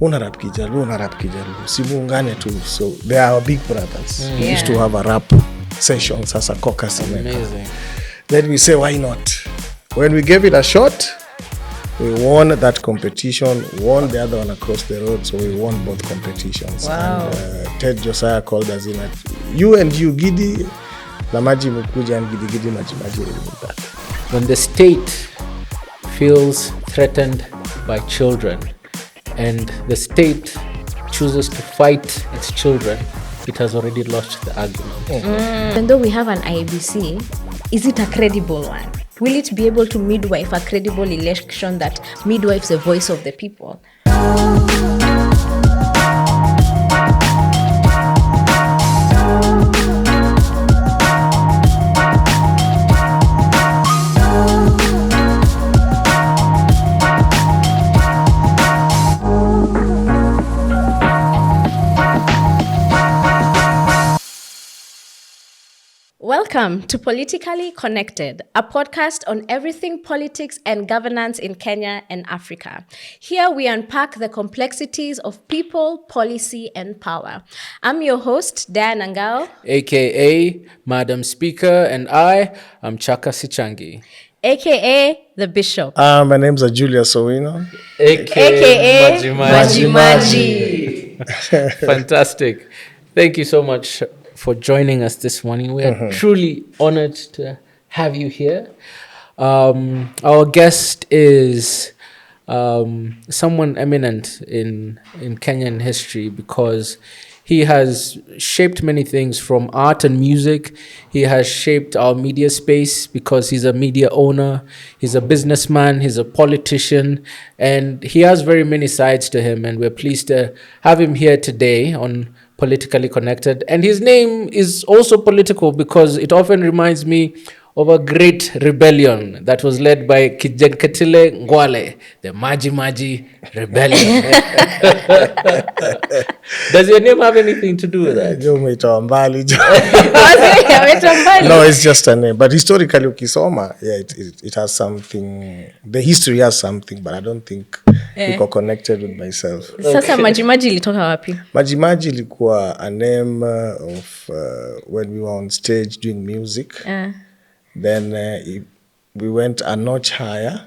una rap Kijaluo, simuungane tu. So they are our big brothers. We used to have a rap session, sasa caucus. Amazing. Then we say, why not? When we gave it a shot, we won that competition, won the other one across the road, so we won both competitions. Wow. And Ted Josiah called us in at, you Gidi, la maji mukuja and Gidi maji that. When the state feels threatened by children and the state chooses to fight its children, it has already lost the argument. Even though we have an IEBC, is it a credible one? Will it be able to midwife a credible election that midwives the voice of the people? Welcome to Politically Konekted, a podcast on everything politics and governance in Kenya and Africa. Here we unpack the complexities of people, policy, and power. I'm your host, Diana Ngao, AKA Madam Speaker, and I am Chaka Sichangi, AKA the Bishop. My name's Julius Owino, AKA Maji. Fantastic. Thank you so much for joining us this morning. We are truly honored to have you here. Our guest is someone eminent in Kenyan history because he has shaped many things from art and music. He has shaped our media space because he's a media owner, he's a businessman, he's a politician, and he has very many sides to him. And we're pleased to have him here today on Politically Konekted. And his name is also political because it often reminds me of a great rebellion that was led by Ketile Ngwale, the Maji rebellion. Does your name have anything to do with that? No, it's just a name. But historically, ukisoma, it has something. The history has something, but I don't think we got connected with myself. Sasa Maji ilitoka wapi? Maji ilikuwa a name of when we were on stage doing music. Then we went a notch higher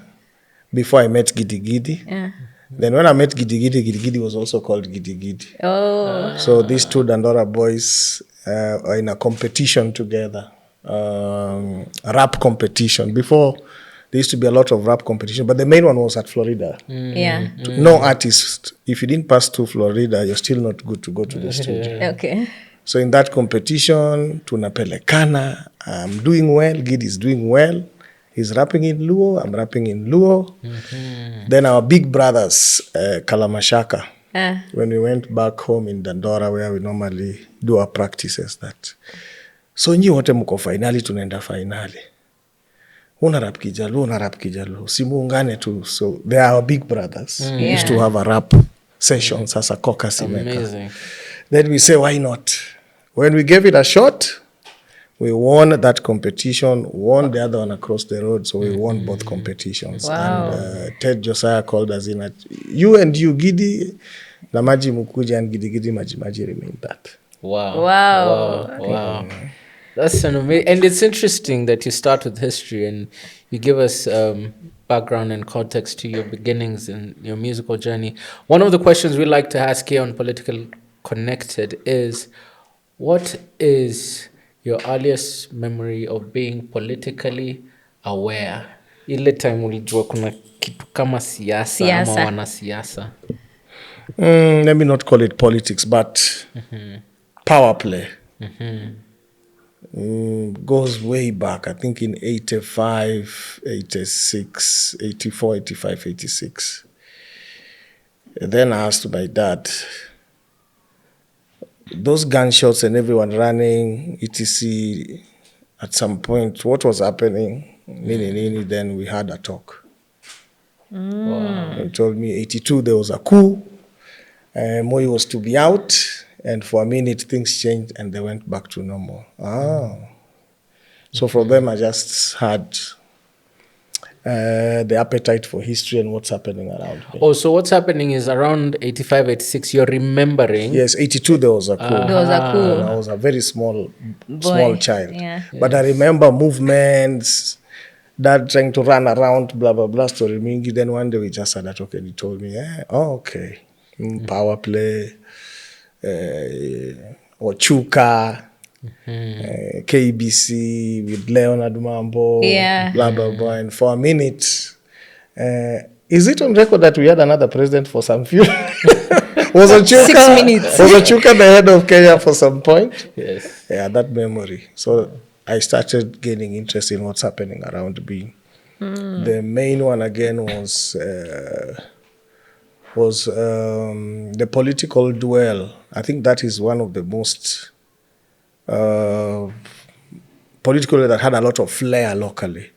before I met Gidi. Then when I met Gidi was also called Gidi. Oh. So these two Dandora boys are in a competition together, a rap competition. Before, there used to be a lot of rap competition, but the main one was at Florida. No artist. If you didn't pass to Florida, you're still not good to go to the studio. Okay. So in that competition, tunapelekana, I'm doing well, Gid is doing well. He's rapping in Luo, I'm rapping in Luo. Then our big brothers, Kalamashaka, when we went back home in Dandora, where we normally do our practices, that. So nyi wote mko finali, tunaenda finali. Una rap Kijaluo, simuungane tu. So they are our big brothers. We used to have a rap session, sasa caucus. Amazing. Then we say, why not? When we gave it a shot, we won that competition, won the other one across the road, so we won both competitions. Wow. And Ted Josiah called us in at, you Gidi, la maji mukuja and Gidi maji remained that. Wow. That's an amazing, and it's interesting that you start with history and you give us background and context to your beginnings and your musical journey. One of the questions we like to ask here on Politically Konekted is, what is your earliest memory of being politically aware? Ile time ulijua kuna kitu kama siasa ama wanasiasa. Let me not call it politics, but power play. Goes way back, I think in 85, 86, 84, 85, 86. Then I asked my dad, those gunshots and everyone running, etc. At some point, what was happening? Nini, then we had a talk. Wow. He told me 82 there was a coup. Mwai was to be out, and for a minute things changed and they went back to normal. So for them, I just had the appetite for history and what's happening around me. Oh, so what's happening is around 85, 86, you're remembering. Yes, 82 there was a coup. There was a coup. And I was a very small child. Yeah. But I remember movements, dad trying to run around, blah, blah, blah, story mingi. Then one day we just had a talk and he told me, okay, power play, Ochuka, KBC with Leonard Mambo, blah, blah, blah. And for a minute, is it on record that we had another president for some few? Was Ochuka 6 minutes. Was Ochuka the head of Kenya for some point? Yes. Yeah, that memory. So I started gaining interest in what's happening around me. The main one again was the political duel. I think that is one of the most political that had a lot of flair locally.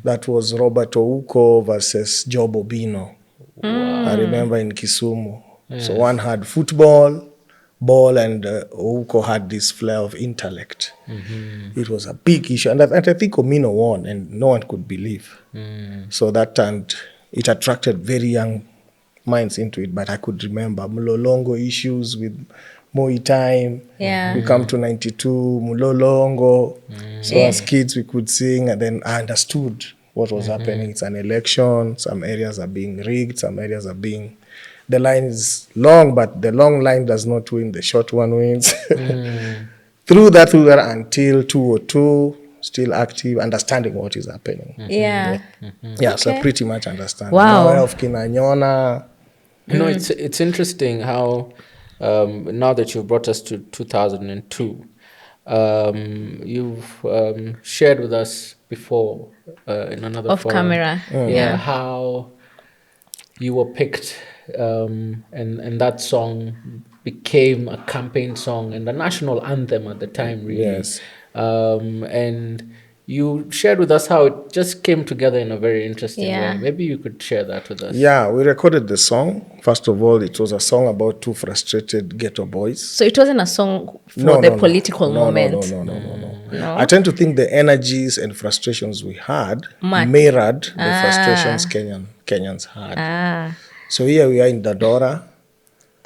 That was Robert Ouko versus Job Obino. I remember in Kisumu. So one had football, ball, and Ouko had this flair of intellect. It was a big issue. And I think Omino won, and no one could believe. So it attracted very young minds into it. But I could remember Mlolongo issues with Moi time. We come to 92, Mlolongo. So as kids, we could sing, and then I understood what was happening. It's an election. Some areas are being rigged. Some areas are being... The line is long, but the long line does not win. The short one wins. Through that, we were until 202, still active, understanding what is happening. Yeah. Yeah, so pretty much understand. Wow. Mwai of Kinanyona. You know, it's interesting how now that you've brought us to 2002, you've shared with us before in another Off forum, camera. how you were picked and that song became a campaign song and a national anthem at the time, really. Yes. And you shared with us how it just came together in a very interesting way. Maybe you could share that with us. Yeah, we recorded the song. First of all, it was a song about two frustrated ghetto boys. So it wasn't a song for the political moment. No. I tend to think the energies and frustrations we had mirrored the frustrations Kenyans had. So here we are in Dandora.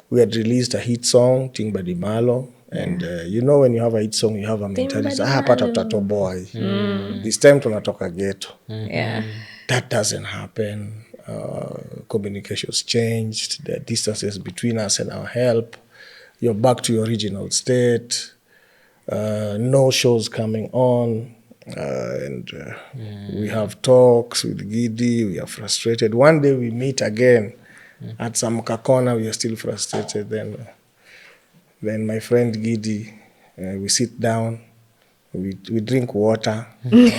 We had released a hit song, Ting Badimalo. And you know, when you have a hit song, you have a mentality. Pata tato boy. This time tunatoka ghetto. That doesn't happen. Communications changed. The distances between us and our help. You're back to your original state. No shows coming on. We have talks with Gidi. We are frustrated. One day we meet again at some kakona. We are still frustrated. Then my friend Gidi, we sit down, we drink water. We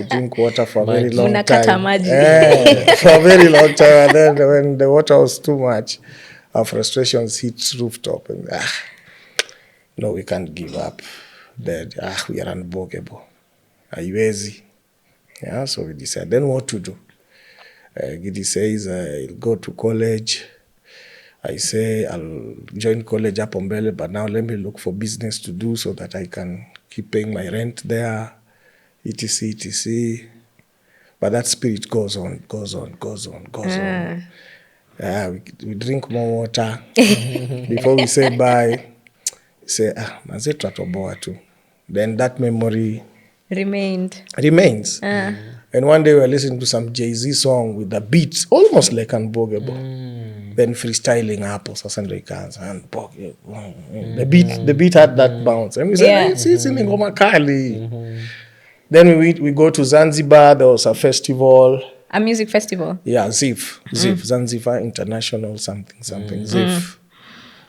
drink water for a very long time. For a very long time. And then when the water was too much, our frustrations hit rooftop. And no, we can't give up. We are unbowgable. Haiwezi. Yeah, so we decided. Then what to do? Gidi says, I'll go to college. I say I'll join college up on Mbele, but now let me look for business to do so that I can keep paying my rent there, etc. But that spirit goes on. We drink more water. Before we say bye, we say, mazetu atoboa tu. Then that memory remains. And one day we were listening to some Jay-Z song with the beats almost like Unbwogable. Then freestyling hapo sasa ndio ikaanza the beat had that bounce and we said it's in ngoma kali. Then we go to Zanzibar. There was a festival, a music festival. ZIF Zanzibar International something ZIF.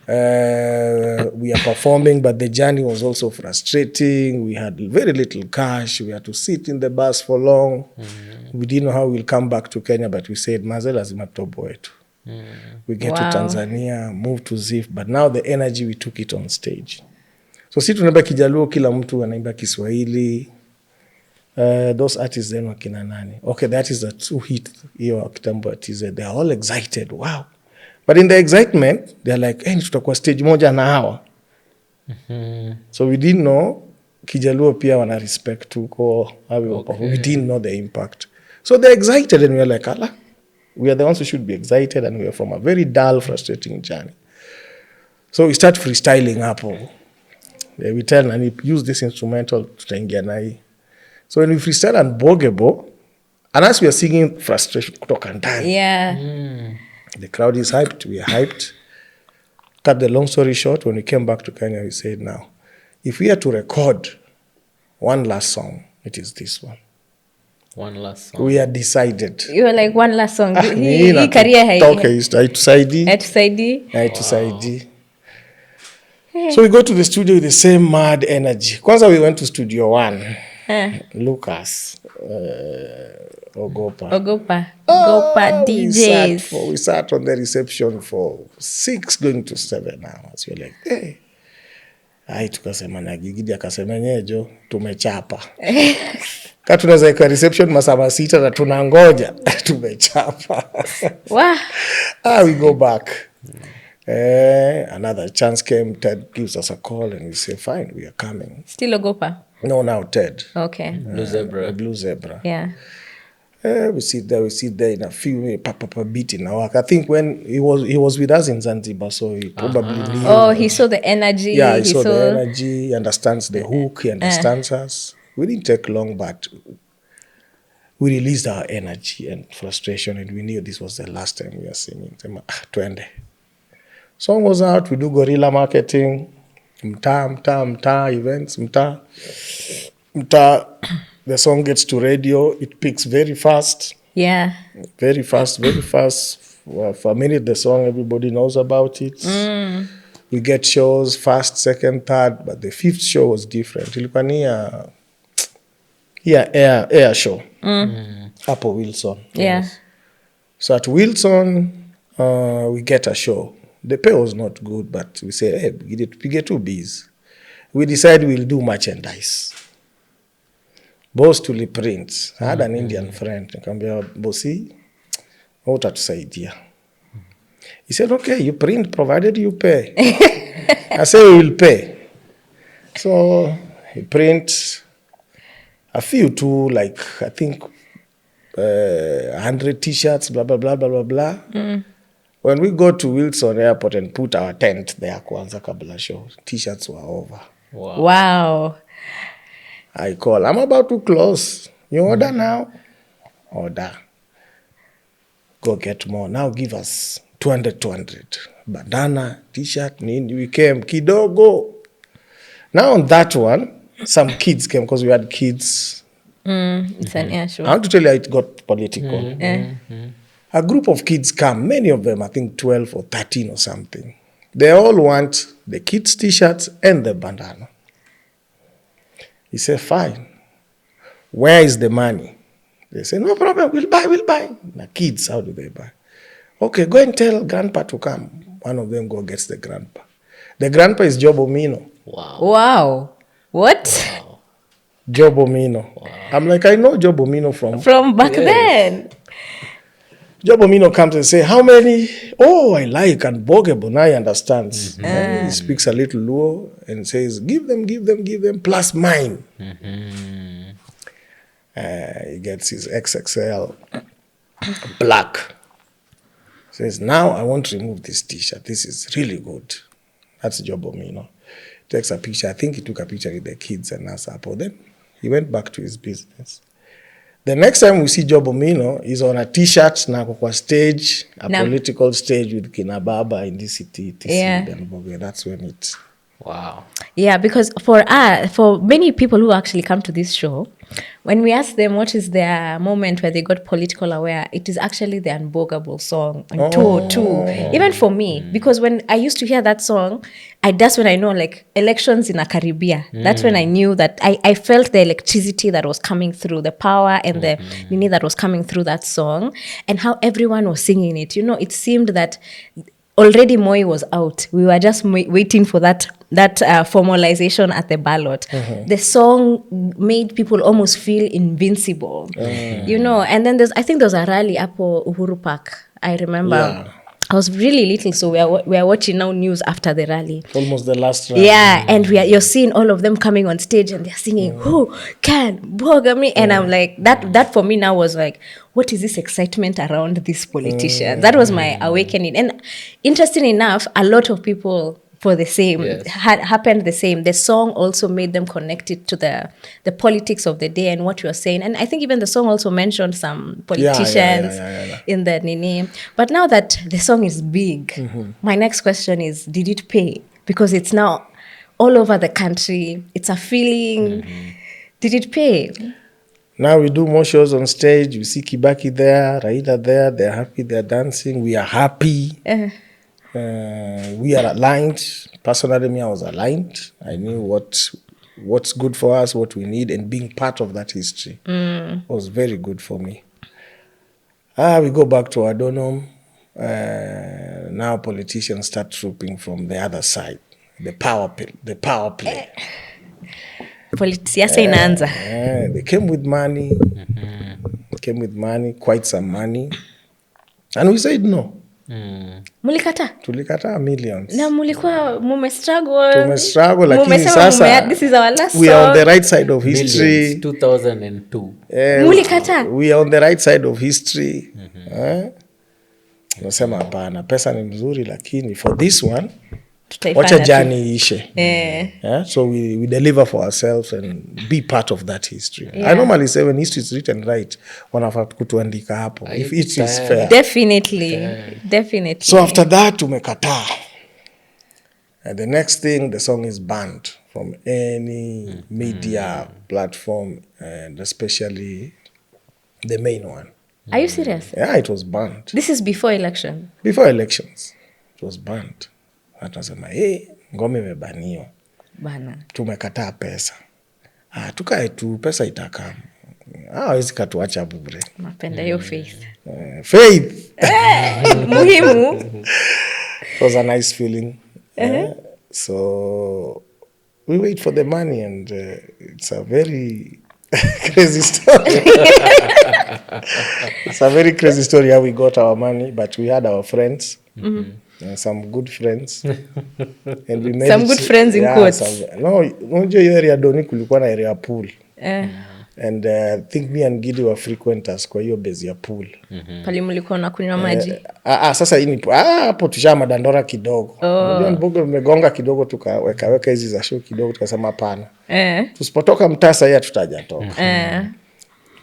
We are performing, but the journey was also frustrating. We had very little cash. We had to sit in the bus for long. We didn't know how we'll come back to Kenya, but we said maze lazima tutoboe tu. We get to Tanzania, move to ZIF, but now the energy, we took it on stage. So si tunaimba Kijaluo, kila mtu anaimba Kiswahili. Those artists then wakina nani? Okay, that is a two hit hiyo kitambo atize. They are all excited. Wow. But in the excitement, they are like, tutakuwa stage moja na hawa. So we didn't know Kijaluo pia wana respect tuko. We didn't know the impact. So they're excited, and we're like, Allah, we are the ones who should be excited, and we are from a very dull, frustrating journey. So we start freestyling hapo. We tell and we use this instrumental tutaingia na hii. So when we freestyle Unbwogable, and as we are singing frustration kutoka ndani. Yeah. The crowd is hyped, we are hyped. Cut the long story short, when we came back to Kenya, we said, now, if we are to record one last song, it is this one. One last song. We had decided. You were like, one last song. Hii career haitusaidii. Haitusaidii. So we go to the studio with the same mad energy. Kwanza we went to studio 1. Lucas. Ogopa DJs. We sat on the reception for 6 going to 7 hours. We're like, hey. Ai tukasema na Gigidi akasema nyejo tumechapa. Kama tunaweza ika reception masaa 6 na tunangoja tumechapa. Wow. We go back. Another chance came. Ted gives us a call and we say, fine, we are coming. Still Ogopa? No, now Ted. Okay. Blue Zebra. Yeah. We sit there in a few papa beat in our work. I think when he was with us in Zanzibar, so he probably knew. Oh, he saw the energy. Yeah, he saw the energy. He understands the hook. He understands us. We didn't take long, but we released our energy and frustration, and we knew this was the last time we were singing. Twende. Song was out. We do guerrilla marketing. Mta events. Mta. The song gets to radio. It picks very fast. Yeah. Very fast. Well, for a minute, the song, everybody knows about it. We get shows, first, second, third, but the 5th show was different. Ilikuwa ni air show. Hapo Wilson. Yeah. Yes. So at Wilson, we get a show. The pay was not good, but we say, hey, we get 2 Bs. We decide we'll do merchandise. Boss to print. I had an Indian friend. Nikamwambia, bosi, utatusaidia. He said, okay, you print provided you pay. I said, we will pay. So he print a few too, like I think 100 T-shirts, blah, blah, blah, blah, blah, blah. When we go to Wilson Airport and put our tent there, kwanza kabla show, T-shirts were over. Wow. I call, I'm about to close. You order now? Order. Go get more. Now give us 200. Bandana, T-shirt, nini. We came, kidogo. Now on that one, some kids came because we had kids. It's an air show. I want to tell you it got political. A group of kids come, many of them, I think 12 or 13 or something. They all want the kids' T-shirts and the bandana. He said, fine. Where is the money? They say, no problem, we'll buy. The kids, how do they buy? Okay, go and tell grandpa to come. One of them gets the grandpa. The grandpa is Job Owino. Wow. What? Wow. Job Owino. Wow. I'm like, I know Job Owino from back then. Job Owino comes and say, how many? Oh, I like Unbowgable. Now he understands. He speaks a little Luo and says, give them, plus mine. He gets his XXL black. Says, now I want to remove this T-shirt. This is really good. That's Job Owino. Takes a picture. I think he took a picture with the kids and us up. Then he went back to his business. The next time we see Job Owino, he's on a T-shirt na kwa stage, political stage with Kinababa in this city. That's when it. Wow. Yeah, because for many people who actually come to this show, when we ask them what is their moment where they got political aware, it is actually the Unbowgable song on 202. Even for me, because when I used to hear that song, that's when I know like elections in a Caribbean. That's when I knew that I felt the electricity that was coming through, the power and the meaning that was coming through that song, and how everyone was singing it. You know, it seemed that already Mwai was out. We were just waiting for that formalization at the ballot. The song made people almost feel invincible, you know. And then I think there was a rally up Uhuru Park. I remember I was really little, so we are watching now news after the rally. Almost the last rally. Yeah, and you're seeing all of them coming on stage and they're singing, "Who can bog me?" And I'm like, that for me now was like, what is this excitement around these politicians? That was my awakening. And interesting enough, a lot of people for the same happened the same. The song also made them connected to the politics of the day and what you were saying. And I think even the song also mentioned some politicians in the nini. But now that the song is big, my next question is, did it pay? Because it's now all over the country. It's a feeling. Did it pay? Now we do more shows on stage. We see Kibaki there, Raila there. They're happy. They're dancing. We are happy. We are aligned. Personally, me, I was aligned. I knew what's good for us, what we need, and being part of that history was very good for me. We go back to Adonam. Now politicians start trooping from the other side. The power play. Siasa inaanza. They came with money. Quite some money. And we said no. Mulikata? Tulikataa millions. Na mulikuwa mumestruggle. Tumestruggle, lakini sasa this is our last we are on the right side of history. Millions, 2002. Mulikata? We are on the right side of history. Nasema hapana, pesa ni mzuri, lakini for this one, wacha jani ishe. So we deliver for ourselves and be part of that history. I normally say when history is written right, wanafaa kutuandika hapo. If it is fair. Definitely. So after that, tumekataa. And the next thing, the song is banned from any media platform, and especially the main one. Are you serious? Yeah, it was banned. This is before election? Before elections, it was banned. Atasema, ngome imebaniwa. Bana. Tumekataa pesa. Tukae tu, pesa itakam. Hawezi katuacha bure. Mapenda hiyo faith. Faith. Muhimu. It was a nice feeling. So we wait for the money, and it's a very crazy story. It's a very crazy story how we got our money, but we had our friends. Some good friends. And we made some good friends in quotes. Unajua hiyo area Doni kulikuwa na area pool. And I think me and Gidi were frequenters kwa hiyo base ya pool. Pali mlikuwa na kunywa maji. Sasa hii hapo tushama Dandora kidogo. Unajua Unbwogable umegonga kidogo, tukaweka hizi za show kidogo, tukasema hapana. Tusipotoka mtasa hii tutajatoka.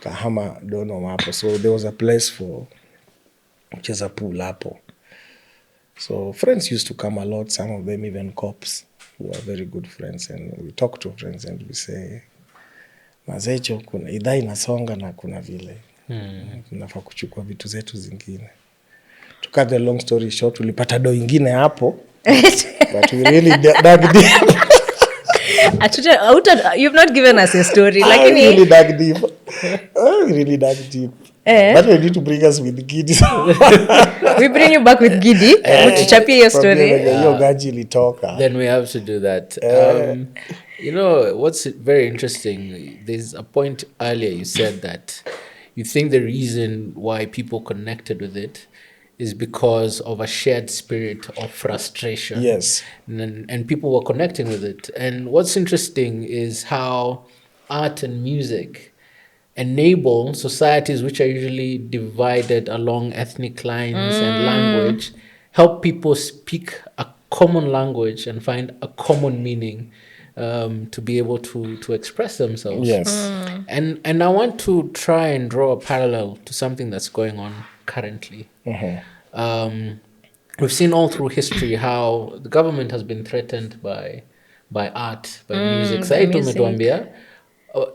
Kahama Dono hapo. So there was a place for kucheza pool hapo. So friends used to come a lot, some of them even cops who are very good friends, and we talk to friends and we say, mazecho kuna idhaa inasonga na kuna vile tunafaa kuchukua vitu zetu zingine. To cut the long story short, tulipata do ingine hapo. But we really dug deep. You've not given us a story. I really dug deep. But we need to bring us with Gidi. We bring you back with Gidi. Tuchapie your story. Then we have to do that. You know, what's very interesting, there's a point earlier you said that you think the reason why people connected with it is because of a shared spirit of frustration. Yes. And people were connecting with it. And what's interesting is how art and music enable societies which are usually divided along ethnic lines and language, help people speak a common language and find a common meaning to be able to express themselves. Yes. And I want to try and draw a parallel to something that's going on currently. We've seen all through history how the government has been threatened by art, by music.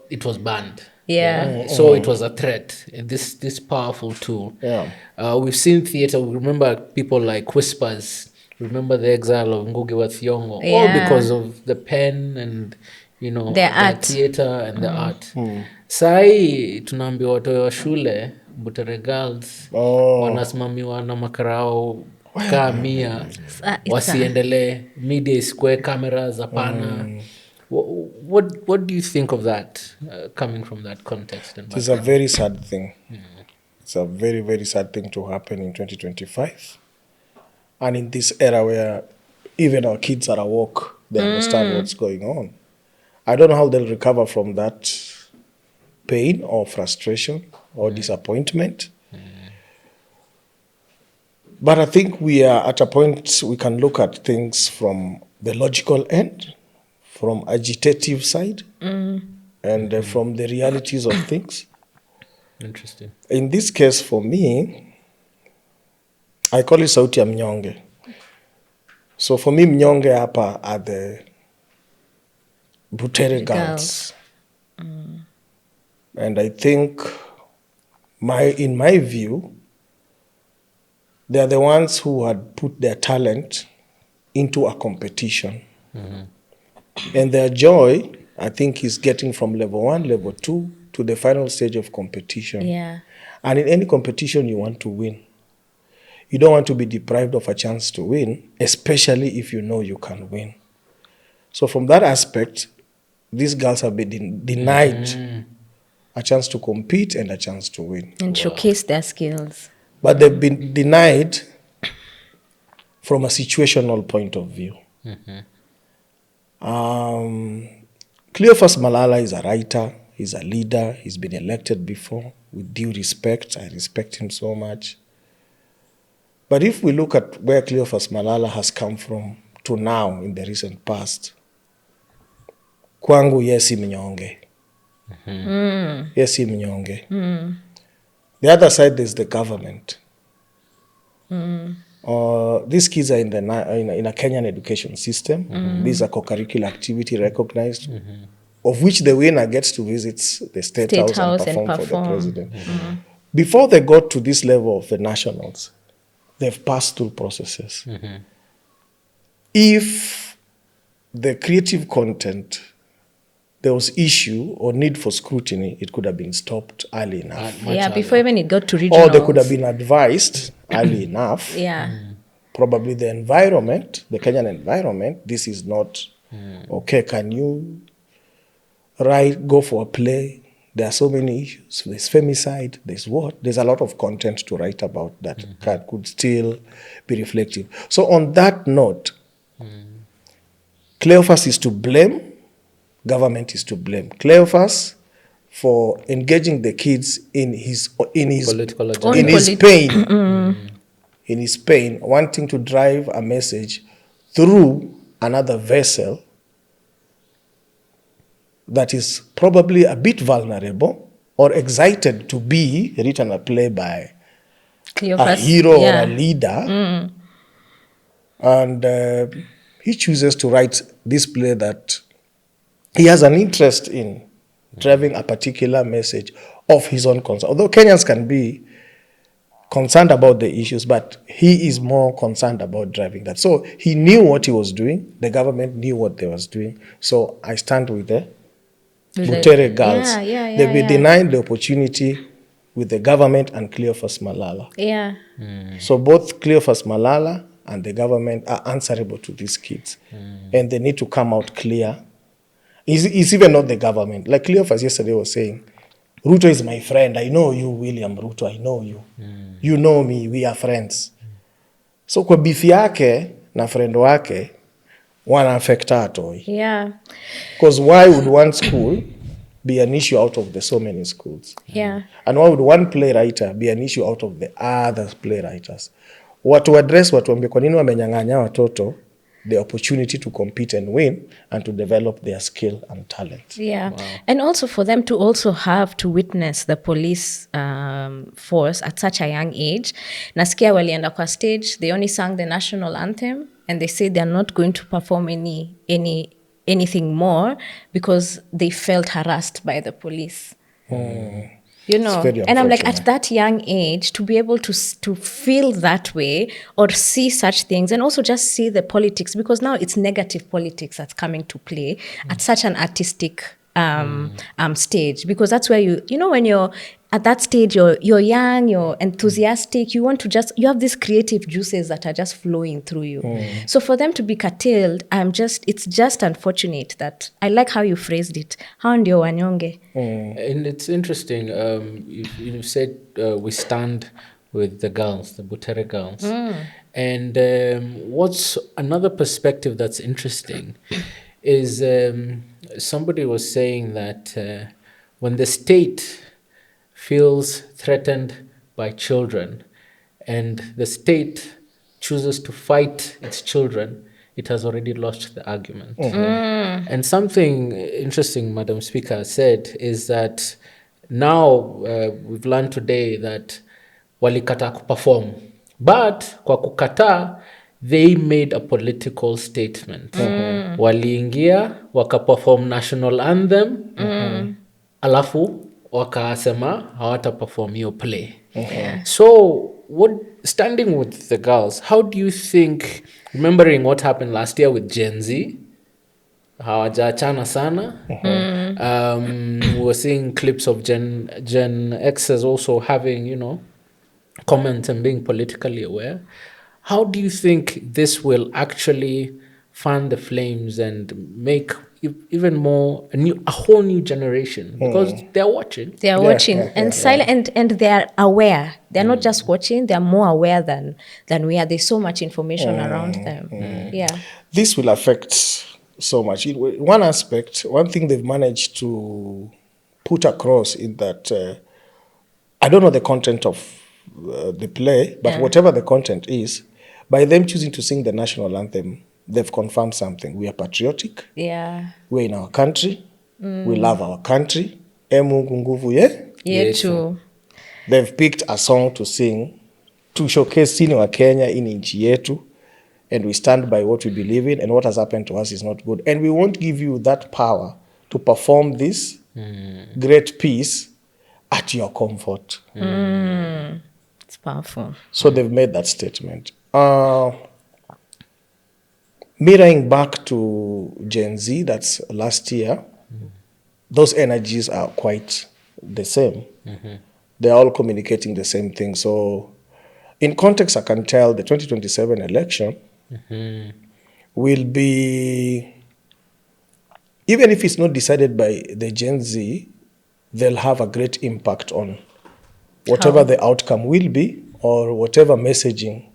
It was banned. So it was a threat, this powerful tool. We've seen theater. We remember people like Whispers. Remember the exile of Ngugi wa Thiong'o, all because of the pen and the art, theater and the art. Sai tunaambiwa watoto wa shule Butere Girls wanasimamiwa na makarao kamia wasiendelee, media isikuwe cameras hapana. What do you think of that, coming from that context? It's a very sad thing. It's a very, very sad thing to happen in 2025. And in this era where even our kids are awoke, they understand what's going on. I don't know how they'll recover from that pain or frustration or disappointment. But I think we are at a point we can look at things from the logical end, from agitative side, and from the realities of things. Interesting. In this case, for me, I call it sauti ya mnyonge. So for me, mnyonge hapa are the Butere girls. And I think, in my view, they are the ones who had put their talent into a competition. And their joy, I think, is getting from level 1, level 2, to the final stage of competition. Yeah. And in any competition, you want to win. You don't want to be deprived of a chance to win, especially if you know you can win. So from that aspect, these girls have been denied a chance to compete and a chance to win. And showcase their skills. But they've been denied from a situational point of view. Cleophas Malala is a writer, he's a leader, he's been elected before. With due respect, I respect him so much. But if we look at where Cleophas Malala has come from to now in the recent past, kwangu yesi mnyonge. Yesi mnyonge. The other side is the government. These kids are in a Kenyan education system. These are co-curricular activity recognized, of which the winner gets to visit the State House and perform for the president. Before they got to this level of the nationals, they've passed through processes. If the creative content, there was issue or need for scrutiny, it could have been stopped early enough. Before even it got to regional. Or they could have been advised early enough. Probably the environment, the Kenyan environment, this is not okay. Can you go for a play? There are so many issues. There's femicide, there's what? There's a lot of content to write about that could still be reflective. So on that note, Cleophas is to blame, government is to blame. Cleophas for engaging the kids in his Political agenda. in his pain, in his pain, wanting to drive a message through another vessel that is probably a bit vulnerable or excited to be written a play by Cleophas, a hero or a leader. And he chooses to write this play that he has an interest in driving a particular message of his own concern. Although Kenyans can be concerned about the issues, but he is more concerned about driving that. So he knew what he was doing. The government knew what they was doing. So I stand with the Butere girls. They've been denied the opportunity with the government and Cleophas Malala. So both Cleophas Malala and the government are answerable to these kids. And they need to come out clear. It's even not the government. Like Cleophas yesterday was saying, Ruto is my friend. I know you, William Ruto. I know you. You know me. We are friends. So kwa bifi yake na friend wake, wana affecta atoi. Because why would one school be an issue out of the so many schools? And why would one playwriter be an issue out of the other playwriters? Watu address watu ambie kwa nini wamenyang'anya watoto the opportunity to compete and win and to develop their skill and talent. And also for them to also have to witness the police force at such a young age. Nasikia walienda kwa stage, they only sang the national anthem and they said they're not going to perform anything more because they felt harassed by the police. You know, and I'm like, at that young age, to be able to feel that way or see such things and also just see the politics, because now it's negative politics that's coming to play at such an artistic stage, because that's where you know, when you're at that stage, you're young, you're enthusiastic, you have these creative juices that are just flowing through you. So for them to be curtailed, it's just unfortunate. That I like how you phrased it. How ndio wanyonge? And it's interesting. You've said we stand with the girls, the Butere girls. And what's another perspective that's interesting is somebody was saying that when the state feels threatened by children and the state chooses to fight its children, it has already lost the argument. And something interesting Madam Speaker said is that now we've learned today that walikata kuperform, but kwa kukataa they made a political statement. Waliingia wakaperform national anthem, alafu wakasema hawataperform hiyo play. So standing with the girls, how do you think, remembering what happened last year with Gen Z, hawajaachana sana. We were seeing clips of Gen Xers also having, comments and being politically aware. How do you think this will actually fan the flames and make even more a whole new generation? Because they're watching. They are watching and silent, and they are aware. They are not just watching; they are more aware than we are. There's so much information around them. Yeah, this will affect so much. One aspect, one thing they've managed to put across is that I don't know the content of the play, but whatever the content is, by them choosing to sing the national anthem, they've confirmed something. We are patriotic. Yeah. We're in our country. We love our country. Mungu nguvu Yetu. They've picked a song to sing to showcase sini wa Kenya in nchi yetu, and we stand by what we believe in, and what has happened to us is not good. And we won't give you that power to perform this great piece at your comfort. It's powerful. So they've made that statement. Mirroring back to Gen Z, that's last year, those energies are quite the same. They're all communicating the same thing. So in context, I can tell the 2027 election will be, even if it's not decided by the Gen Z, they'll have a great impact on whatever the outcome will be, or whatever messaging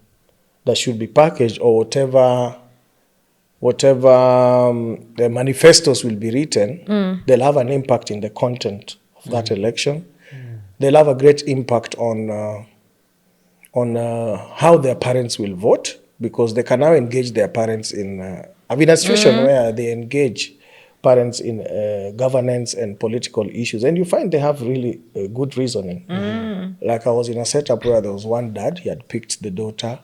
that should be packaged, or whatever the manifestos will be written, they'll have an impact in the content of that election. They'll have a great impact on how their parents will vote, because they can now engage their parents in a situation where they engage parents in governance and political issues. And you find they have really good reasoning. Like I was in a setup where there was one dad, he had picked the daughter.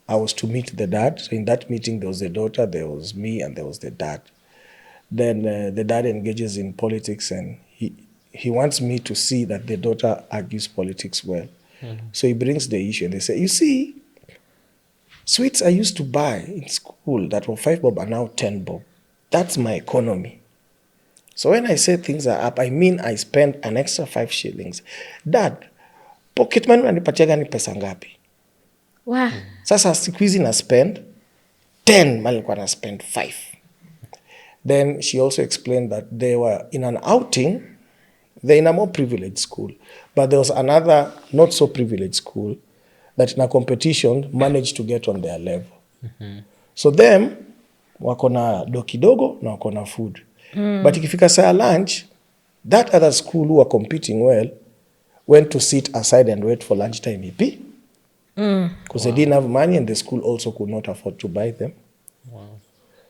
I was to meet the dad. So in that meeting, there was the daughter, there was me, and there was the dad. Then the dad engages in politics, and he wants me to see that the daughter argues politics well. So he brings the issue, and they say, you see, sweets I used to buy in school that were 5 bob are now 10 bob. That's my economy. So when I say things are up, I mean I spend an extra 5 shillings. Dad, pocket money unanipatiaga ni pesa ngapi? Wow. Sasa siku hizi na spend 10, mali nilikuwa na spend 5. Then she also explained that they were in an outing, they're in a more privileged school, but there was another not so privileged school that in a competition managed to get on their level. So them, wako na do kidogo na wako na food. But ikifika saa lunch, that other school who were competing well went to sit aside and wait for lunchtime EP. Because they didn't have money, and the school also could not afford to buy them.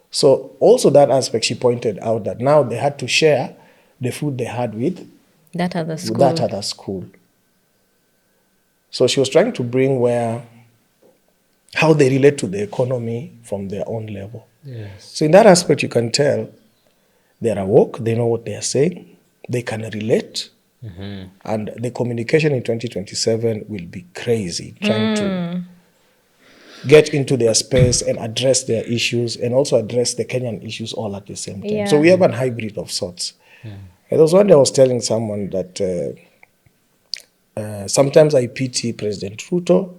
So also that aspect, she pointed out that now they had to share the food they had with that other school. That other school. So she was trying to bring how they relate to the economy from their own level. Yes. So in that aspect, you can tell they're awoke, they know what they are saying, they can relate, and the communication in 2027 will be crazy, trying to get into their space and address their issues, and also address the Kenyan issues all at the same time. Yeah. So we have a hybrid of sorts. There was one day I was telling someone that sometimes I pity President Ruto,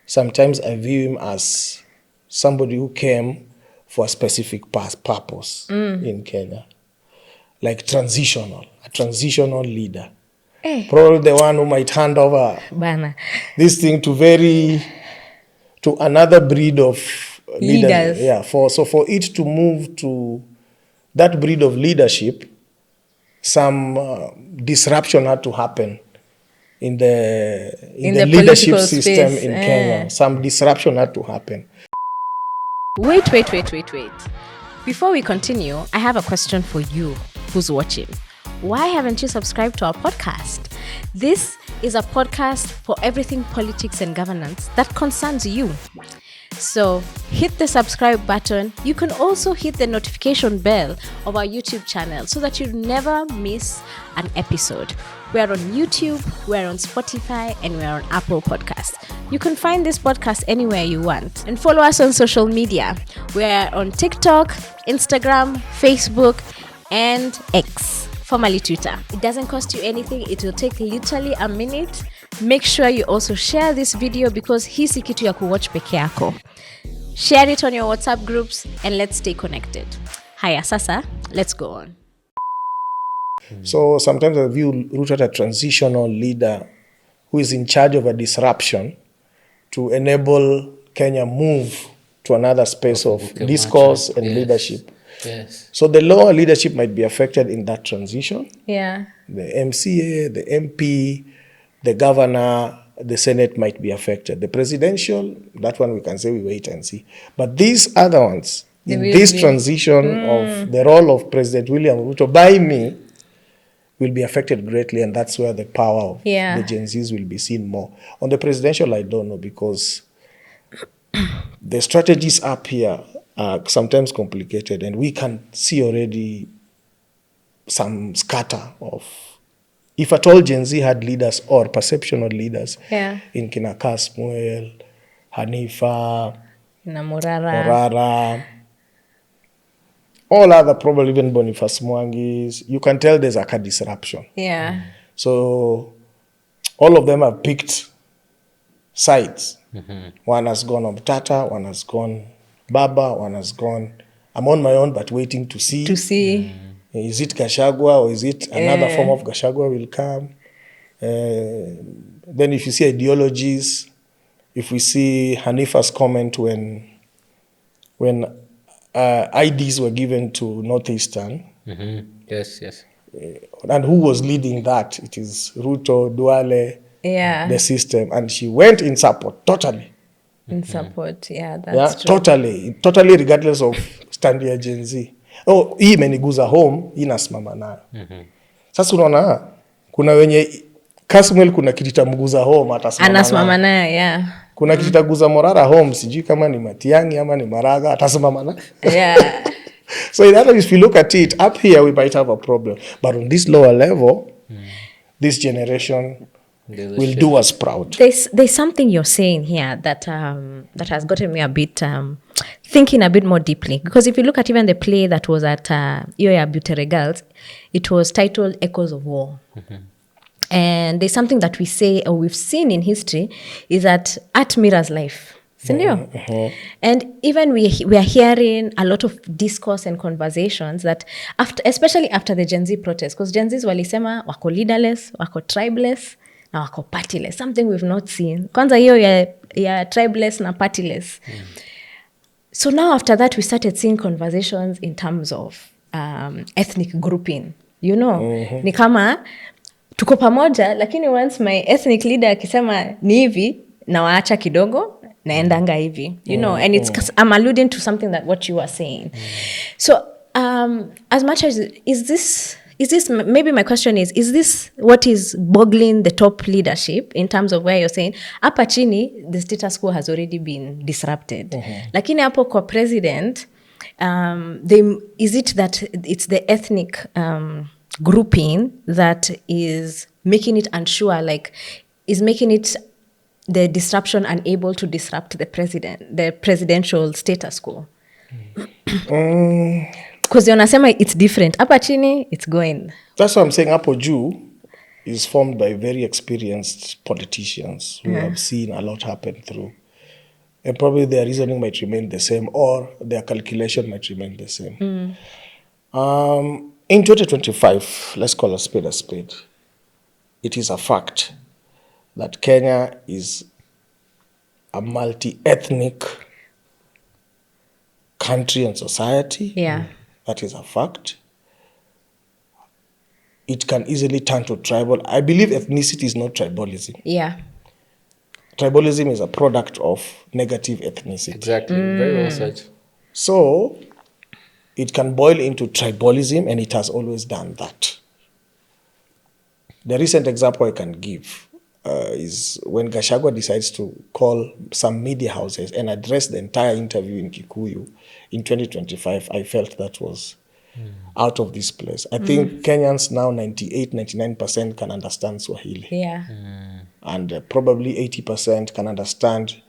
sometimes I view him as somebody who came for a specific purpose in Kenya, like a transitional leader. Probably the one who might hand over Bana. this thing to another breed of Leaders. Yeah, for it to move to that breed of leadership, some disruption had to happen in the leadership political system space. in Kenya. Some disruption had to happen. Wait. Before we continue, I have a question for you who's watching. Why haven't you subscribed to our podcast? This is a podcast for everything politics and governance that concerns you. So hit the subscribe button. You can also hit the notification bell of our YouTube channel so that you never miss an episode. We're on YouTube, we're on Spotify, and we're on Apple Podcasts. You can find this podcast anywhere you want. And follow us on social media. We're on TikTok, Instagram, Facebook, and X, formerly Twitter. It doesn't cost you anything. It will take literally a minute. Make sure you also share this video because hii si kitu ya kuwatch peke yako. Share it on your WhatsApp groups and let's stay connected. Haya sasa, let's go on. So sometimes I view Ruto as a transitional leader who is in charge of a disruption to enable Kenya move to another space of discourse and leadership. Yes. So the lower leadership might be affected in that transition. Yeah. The MCA, the MP, the governor, the Senate might be affected. The presidential, that one we can say we wait and see. But these other ones, in this transition of the role of President William Ruto by me, will be affected greatly, and that's where the power of the Gen Zs will be seen more. On the presidential, I don't know, because the strategies up here are sometimes complicated, and we can see already some scatter of, if at all Gen Z had leaders or perception of leaders in Kinaka, Samuel, Hanifa, Morara, all other, probably even Boniface Mwangis, you can tell there's a disruption. Yeah. So all of them have picked sides. One has gone on Tata, one has gone Baba, one has gone, I'm on my own but waiting to see. Is it Gachagua or is it another form of Gachagua will come? Then if you see ideologies, if we see Hanifa's comment when IDs were given to Northeastern. Yes, yes. And who was leading that? It is Ruto, Duale, the system. And she went in support, totally. In support, that's true. Totally regardless of stand ya Gen Z. Oh, hii imeniguza home, hii nasimama nayo. Sasa unaona, kuna wenye Kasmuel kuna kitita mguza home, atasimama nayo, kuna kitita guza Morara home, sijui kama ni Matiang'i ama ni Maraga, atasimama nayo. So in other words, if you look at it, up here we might have a problem. But on this lower level, this generation will do us proud. There's something you're saying here that that has gotten me a bit thinking a bit more deeply. Because if you look at even the play that was at Ioya Butere Girls, it was titled Echoes of War. And there's something that we say or we've seen in history is that art mirrors life. And even we are hearing a lot of discourse and conversations that especially after the Gen Z protest, because Gen Zs walisema wako leaderless, wako tribeless, na wako partyless, something we've not seen. Kwanza hiyo ya tribeless na partyless. So now after that we started seeing conversations in terms of ethnic grouping. You know, ni kama tuko pamoja, lakini once my ethnic leader akisema ni hivi, na waacha kidogo, naendanga hivi. You know, and I'm alluding to something that what you are saying. So as much as is this maybe my question is this what is boggling the top leadership in terms of where you're saying hapa chini the status quo has already been disrupted, lakini hapo kwa president is it that it's the ethnic grouping that is making it unsure, like is making it the disruption unable to disrupt the presidential status quo? Because wanasema it's different. Hapa chini, it's going. That's what I'm saying. Hapo juu is formed by very experienced politicians who have seen a lot happen through. And probably their reasoning might remain the same or their calculation might remain the same. In 2025, let's call a spade a spade. it is a fact that Kenya is a multi-ethnic country and society. Yeah. That is a fact. It can easily turn to tribal. I believe ethnicity is not tribalism. Yeah. Tribalism is a product of negative ethnicity. Exactly. Very well said. So it can boil into tribalism, and it has always done that. The recent example I can give is when Gachagua decides to call some media houses and address the entire interview in Kikuyu in 2025, I felt that was out of this place. I think Kenyans now 98, 99% can understand Swahili. Yeah. And probably 80% can understand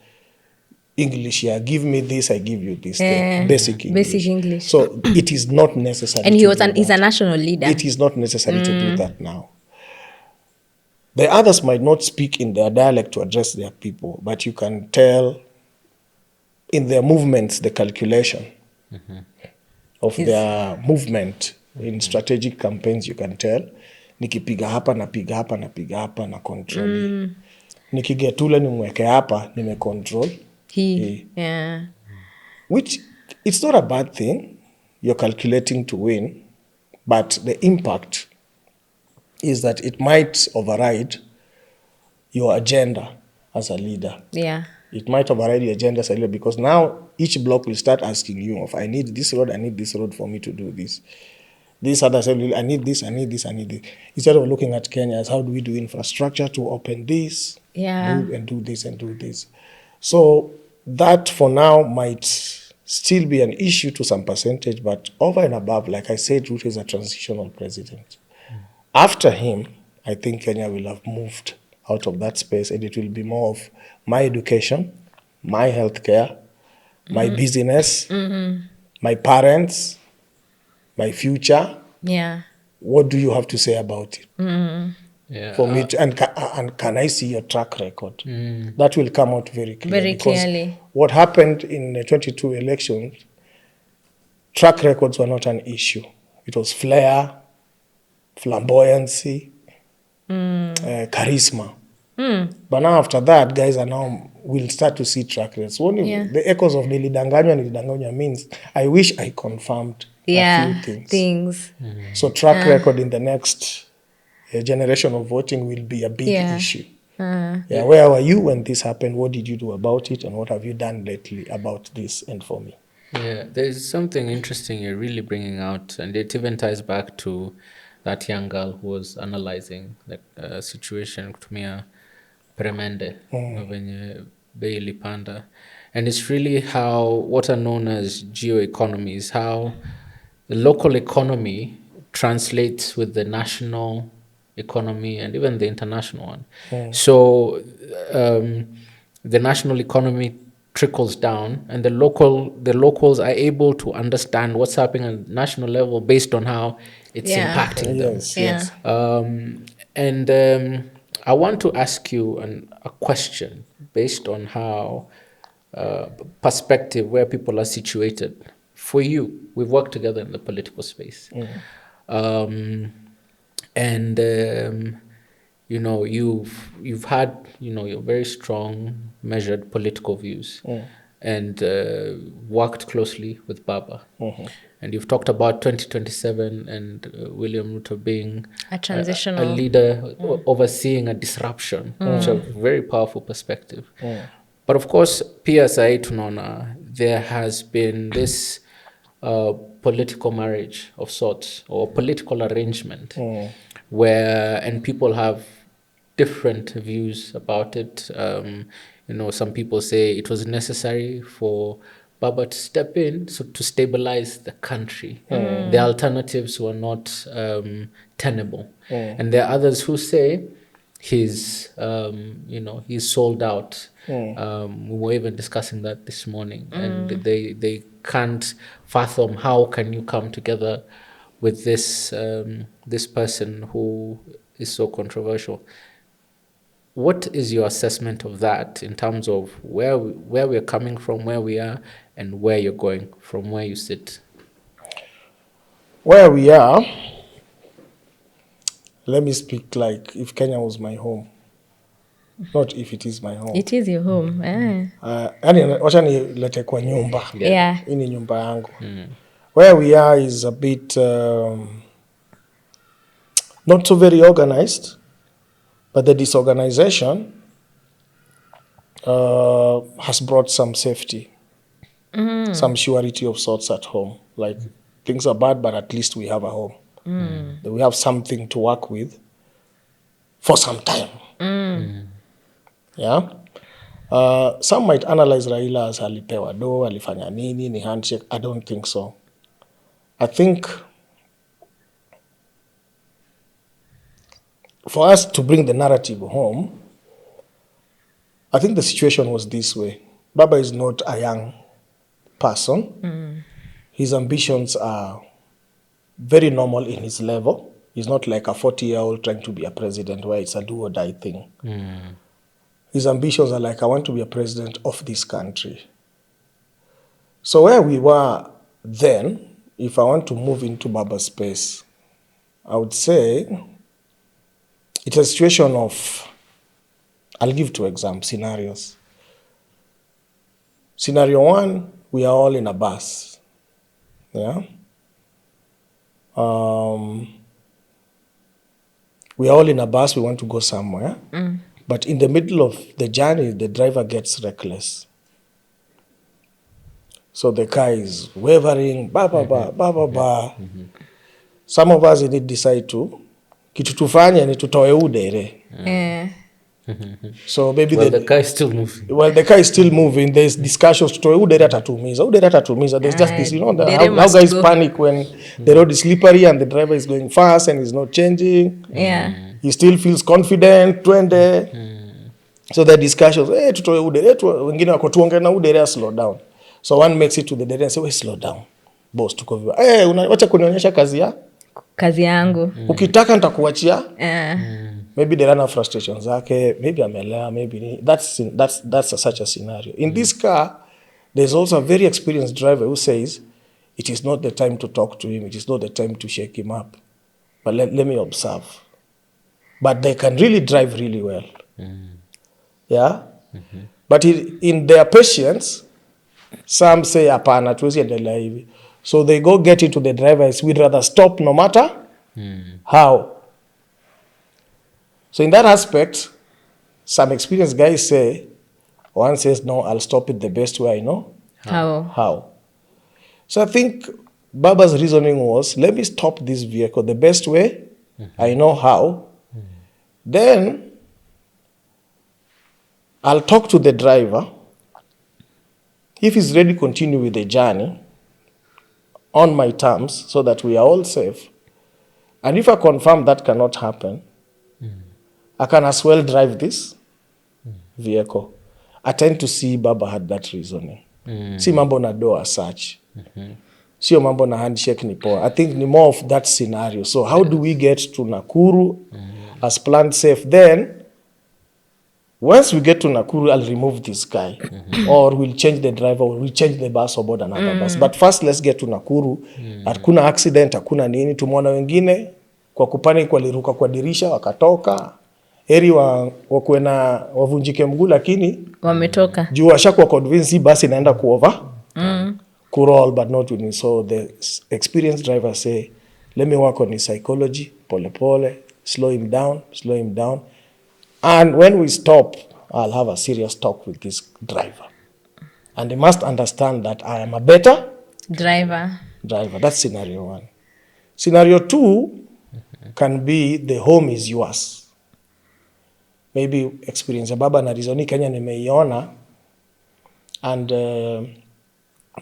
English. Yeah, give me this, I give you this. Basic English. Basic English. So it is not necessary. And he's a that. national leader. It is not necessary to do that now. The others might not speak in their dialect to address their people, but you can tell in their movements, the calculation of their movement in strategic campaigns, you can tell. Nikipiga hapa, napiga hapa, napiga hapa, na control. Nikigetule nimweke hapa, nime control. Yeah. Which, it's not a bad thing. You're calculating to win, but the impact is that it might override your agenda as a leader. Yeah. It might override your agenda as a leader because now each block will start asking you, if I need this road for me to do this. This other side, I need this, I need this, I need this. Instead of looking at Kenya as how do we do infrastructure to open this, and do this and do this. So that for now might still be an issue to some percentage, but over and above, like I said, Ruto is a transitional president. After him, I think Kenya will have moved out of that space, and it will be more of my education, my healthcare, my business, my parents, my future. Yeah. What do you have to say about it? Yeah. For me to, and can I see your track record? That will come out very clearly. Very clearly. What happened in the 22 elections, track records were not an issue. It was flair, flamboyancy, charisma. But now after that, guys will start to see track records. The echoes of nilidanganywa means I wish I confirmed a few things. So track record in the next generation of voting will be a big issue. Where were you when this happened? What did you do about it? And what have you done lately about this and for me? Yeah, there's something interesting you're really bringing out, and it even ties back to that young girl who was analyzing the situation kutumia peremende venye bei ilipanda, and it's really how what are known as geoeconomies, how the local economy translates with the national economy and even the international one. So the national economy trickles down, and the locals are able to understand what's happening at the national level based on how it's impacting them. Yes. And I want to ask you a question based on how perspective where people are situated. For you, we've worked together in the political space, and you've had your very strong, measured political views, and worked closely with Baba. And you've talked about 2027 and William Ruto being a transitional a leader overseeing a disruption, which is a very powerful perspective. But of course, PSI tunaona there has been this political marriage of sorts, or political arrangement, and people have different views about it. Some people say it was necessary for Baba to step in to stabilize the country. The alternatives were not tenable. And there are others who say he's sold out. We were even discussing that this morning, and they can't fathom how can you come together with this person who is so controversial. What is your assessment of that in terms of where we're coming from, where we are, and where you're going from where you sit? Where we are, let me speak like if Kenya was my home. Not if it is my home. It is your home. Yani wacha nilete kwa nyumba. Yeah. Hii ni nyumba yangu. Where we are is a bit not so very organized, but the disorganization has brought some safety, some surety of sorts at home. Like things are bad, but at least we have a home. We have something to work with for some time. Yeah. Some might analyze Raila as alipewa do, alifanya nini, ni handshake. I don't think so. I think for us to bring the narrative home, I think the situation was this way. Baba is not a young person. His ambitions are very normal in his level. He's not like a 40-year-old trying to be a president where it's a do or die thing. His ambitions are like, I want to be a president of this country. So where we were then, if I want to move into Baba's space, I would say it's a situation of, I'll give 2 scenarios. Scenario 1, we are all in a bus. Yeah. We are all in a bus, we want to go somewhere. But in the middle of the journey, the driver gets reckless. So the car is wavering, ba ba ba, ba ba ba. Some of us did decide to, kitu tufanye ni tutoe udere. So maybe the car is still moving. Well, the car is still moving. There's discussions to udere atatumiza. There's just this, how guys panic when the road is slippery and the driver is going fast and he's not changing. He still feels confident, twende. So the discussions, tutoe udere, wengine wako tuongee na udere, slow down. So one makes it to the dere and say, slow down. Boss, tuko viwa. Wacha kunionyesha kazi yangu. Ukitaka nitakuachia. Maybe there are frustrations zake, maybe amelea, maybe that's such a scenario. In this car, there's also a very experienced driver who says, it is not the time to talk to him, it is not the time to shake him up. But let me observe. But they can really drive really well. Yeah? But in their patience, some say, hapana, tuwezi endelea hivi. So they go get into the drivers, we'd rather stop no matter how. So in that aspect, some experienced guys say, one says, no, I'll stop it the best way I know. How? So I think Baba's reasoning was, let me stop this vehicle the best way I know how. Then I'll talk to the driver. If he's ready to continue with the journey on my terms so that we are all safe. And if I confirm that cannot happen, I can as well drive this vehicle. I tend to see Baba had that reasoning. Si mambo na do as such. Sio mambo na handshake ni poa. I think ni more of that scenario. So how do we get to Nakuru as planned safe? Then, once we get to Nakuru, I'll remove this guy. Or we'll change the driver, or we'll change the bus or board another bus. But first, let's get to Nakuru. Hakuna accident, hakuna nini. Tumeona wengine, kwa kupanic waliruka kwa dirisha, wakatoka. Heri wakuwe na wavunjike mguu, lakini wametoka. Juu washakuwa convince basi inaenda kuroll, but not winning. So the experienced driver say, let me work on his psychology, pole pole, slow him down. And when we stop, I'll have a serious talk with this driver. And he must understand that I am a better driver. That's scenario 1. Scenario 2 can be the home is yours. Maybe experience ya Baba na reason Kenya nimeiona, and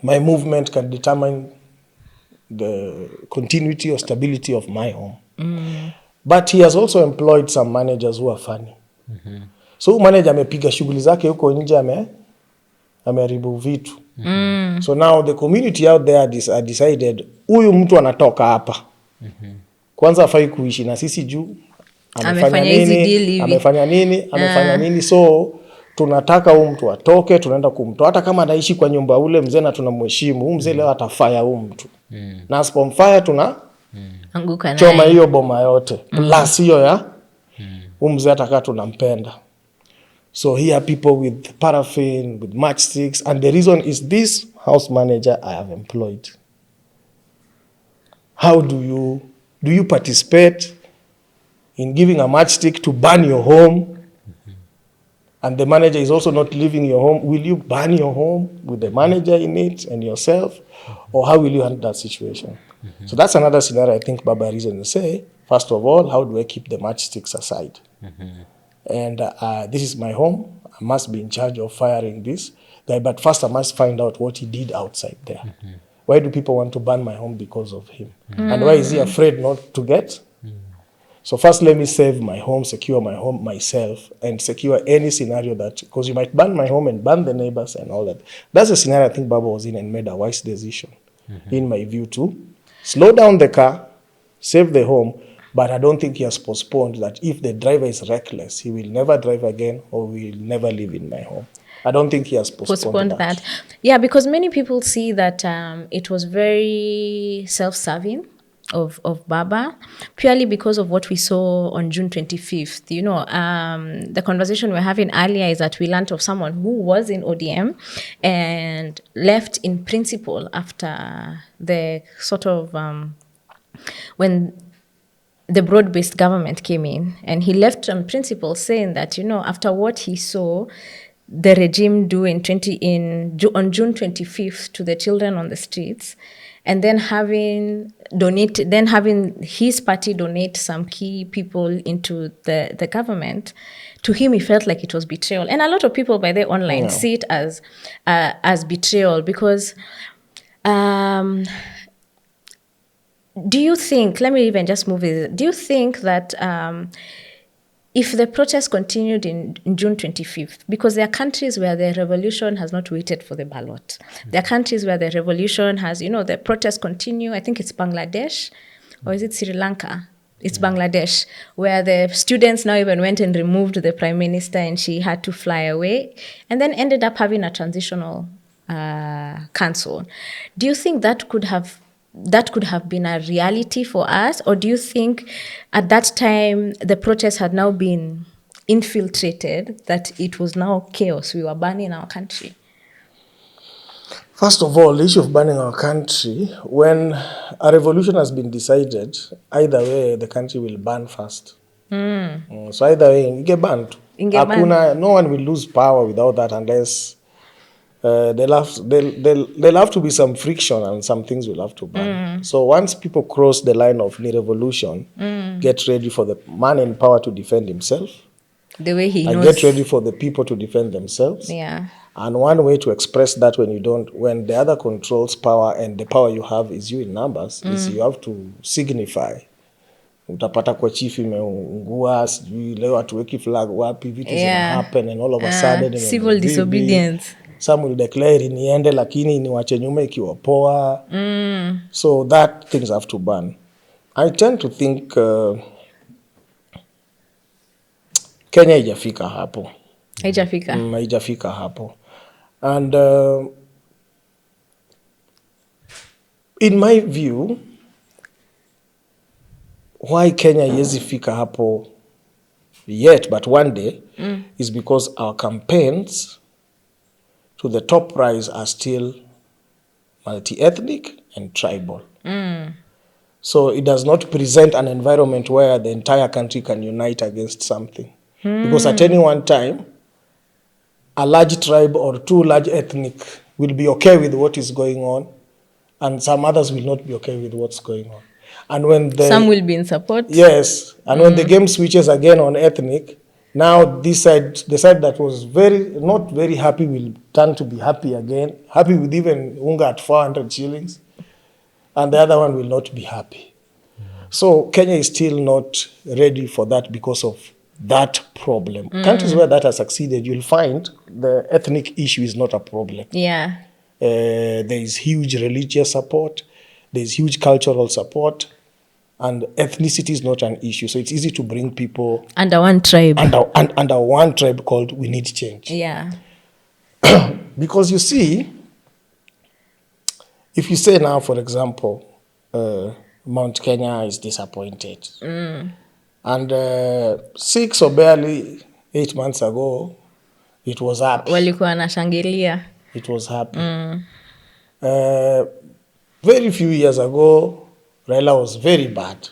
my movement can determine the continuity or stability of my home. But he has also employed some managers who are funny. So manager amepiga shughuli zake huko nje, ameharibu vitu. So now the community out there decided, huyu mtu anatoka hapa. Kwanza afai kuishi na sisi juu amefanya nini, so tunataka huyu mtu atoke, tunaenda kumtoa. Hata kama anaishi kwa nyumba ule mzee na tunamheshimu, huyu mzee leo atafaya huyu mtu. Na asipomfaya Anguka choma naye. hiyo boma yote plus hiyo ya mzee atakaa tunampenda. So here people with paraffin, with matchsticks, and the reason is this house manager I have employed. How do you participate in giving a matchstick to burn your home? And the manager is also not living in your home. Will you burn your home with the manager in it and yourself? Or how will you handle that situation? So that's another scenario I think Baba reason to say, first of all, how do I keep the matchsticks aside? And this is my home. I must be in charge of firing this guy. But first I must find out what he did outside there. Why do people want to burn my home because of him? And why is he afraid not to get? So first, let me save my home, secure my home myself, and secure any scenario that, because you might burn my home and burn the neighbors and all that. That's the scenario I think Baba was in and made a wise decision, in my view too. Slow down the car, save the home, but I don't think he has postponed that if the driver is reckless, he will never drive again or will never live in my home. I don't think he has postponed that. Yeah, because many people see that it was very self-serving of Baba, purely because of what we saw on June 25th. You know, the conversation we're having earlier is that we learned of someone who was in ODM and left in principle after the sort of, when the broad-based government came in, and he left on principle saying that, you know, after what he saw the regime do on June 25th to the children on the streets, and then having his party donate some key people into the government, to him he felt like it was betrayal. And a lot of people by their online see it as betrayal, because do you think, let me even just move it, do you think that if the protests continued in June 25th, because there are countries where the revolution has not waited for the ballot. There are countries where the revolution has, you know, the protests continue. I think it's Bangladesh, or is it Sri Lanka? It's Bangladesh, where the students now even went and removed the prime minister and she had to fly away, and then ended up having a transitional council. Do you think that could have been a reality for us? Or do you think at that time the protests had now been infiltrated, that it was now chaos, we were burning our country? First of all, the issue of burning our country, when a revolution has been decided, either way the country will burn first. So either way, you get burned. No one will lose power without that, unless there'll have to be some friction and some things will have to burn. So once people cross the line of the revolution, get ready for the man in power to defend himself. The way he knows. And get ready for the people to defend themselves. Yeah. And one way to express that when the other controls power and the power you have is you in numbers, is you have to signify. Utapata kwa chief imeungua, sijui leo hatuweki flag wapi, vitu zina happen, and all of a sudden civil disobedience. Some will declare niende lakini niwache nyuma ikiwa poa. So that things have to burn. I tend to think Kenya haijafika hapo. Haijafika hapo. And in my view, why Kenya haijafika hapo yet, but one day, is because our campaigns to the top prize are still multi-ethnic and tribal. So it does not present an environment where the entire country can unite against something. Because at any one time, a large tribe or two large ethnic will be okay with what is going on, and some others will not be okay with what's going on. And when some will be in support. Yes. And when the game switches again on ethnic, now this side, the side that was not very happy will turn to be happy again, happy with even unga at 400 shillings, and the other one will not be happy. So Kenya is still not ready for that because of that problem. Countries where that has succeeded, you'll find the ethnic issue is not a problem. Yeah. There is huge religious support, there is huge cultural support, and ethnicity is not an issue. So it's easy to bring people under one tribe. Under one tribe called We Need Change. Yeah. Because you see, if you say now, for example, Mount Kenya is disappointed. And 6 or barely 8 months ago, it was happy. Walikuwa wanashangilia. It was happy. Very few years ago, Raila was very bad.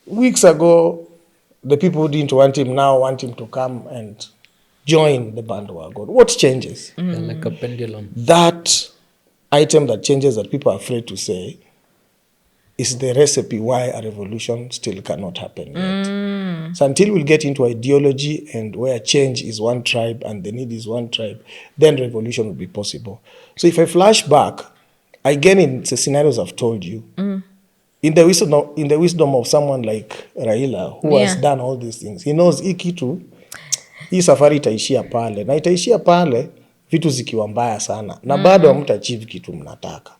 Weeks ago, the people who didn't want him now want him to come and join the bandwagon. What changes? Like a pendulum. That item that changes that people are afraid to say is the recipe why a revolution still cannot happen yet. So until we get into ideology and where change is one tribe and the need is one tribe, then revolution will be possible. So if I flash back, again in the scenarios I've told you, in the wisdom of someone like Raila, who has done all these things, he knows hii safari itaishia pale, na itaishia pale vitu zikiwa mbaya sana, na bado hamtaachieve kitu mnataka.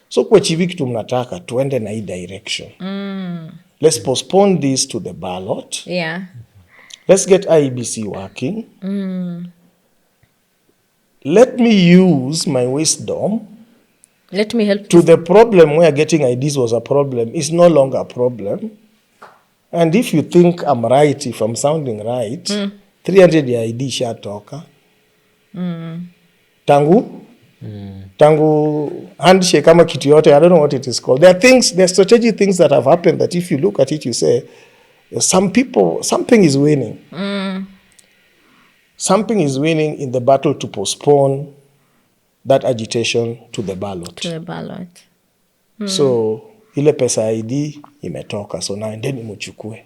So kuachieve kitu mnataka, tuende na hii direction. Let's postpone this to the ballot. Let's get IEBC working. Let me use my wisdom. Let me help to the problem where getting IDs was a problem. It's no longer a problem. And if you think I'm right, if I'm sounding right, 300 ya ID shatoka. Tangu handshake kama kitu yote, I don't know what it is called. There are strategic things that have happened that if you look at it, you say, something is winning. Something is winning in the battle to postpone that agitation to the ballot. So, ile pesa ID imetoka. So, now endeni muchukue.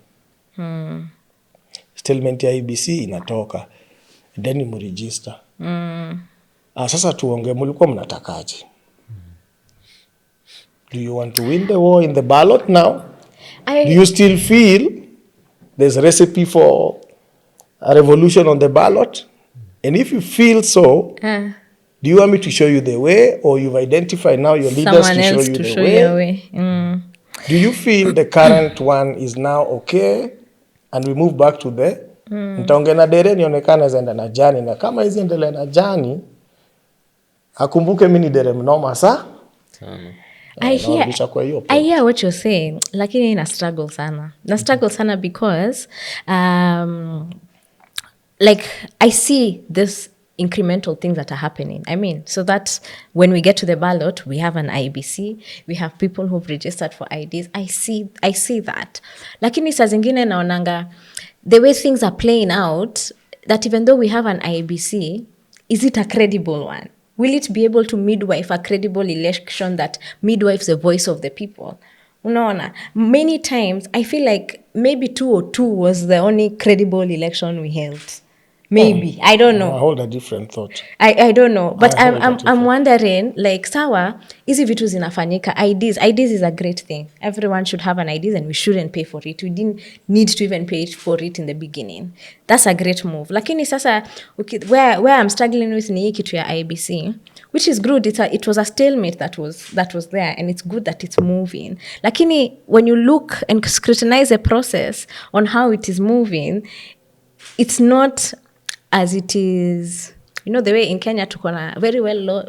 Statement ya IBC inatoka. Endeni muregister. Sasa tuonge mulikuwa mnatakaje? Do you want to win the war in the ballot now? Do you still feel there's a recipe for a revolution on the ballot? And if you feel so, do you want me to show you the way, or you've identified now your leaders to show you the way? Do you feel the current one is now okay, and we move back to the nitaongea na dere nionekana zaenda na jani, na kama hizi endelea na jani akumbuke mimi ni dere mnoma sa? I hear what you're saying, lakini na struggle sana because like I see this incremental things that are happening. I mean, so that when we get to the ballot, we have an IBC, we have people who've registered for IDs. I see that. Lakini saa zingine naonanga the way things are playing out, that even though we have an IBC, is it a credible one? Will it be able to midwife a credible election that midwives the voice of the people? Unaona, many times I feel like maybe 202 was the only credible election we held. Maybe. I don't know. I hold a different thought. I don't know. But I'm wondering, like, sawa, hizi vitu zinafanyika. IDs is a great thing. Everyone should have an IDs and we shouldn't pay for it. We didn't need to even pay for it in the beginning. That's a great move. Lakini sasa, where I'm struggling with ni kitu ya IBC, which is good. It was a stalemate that was there, and it's good that it's moving. Lakini when you look and scrutinize the process on how it is moving, it's not as it is, you know, the way in Kenya tuko na very well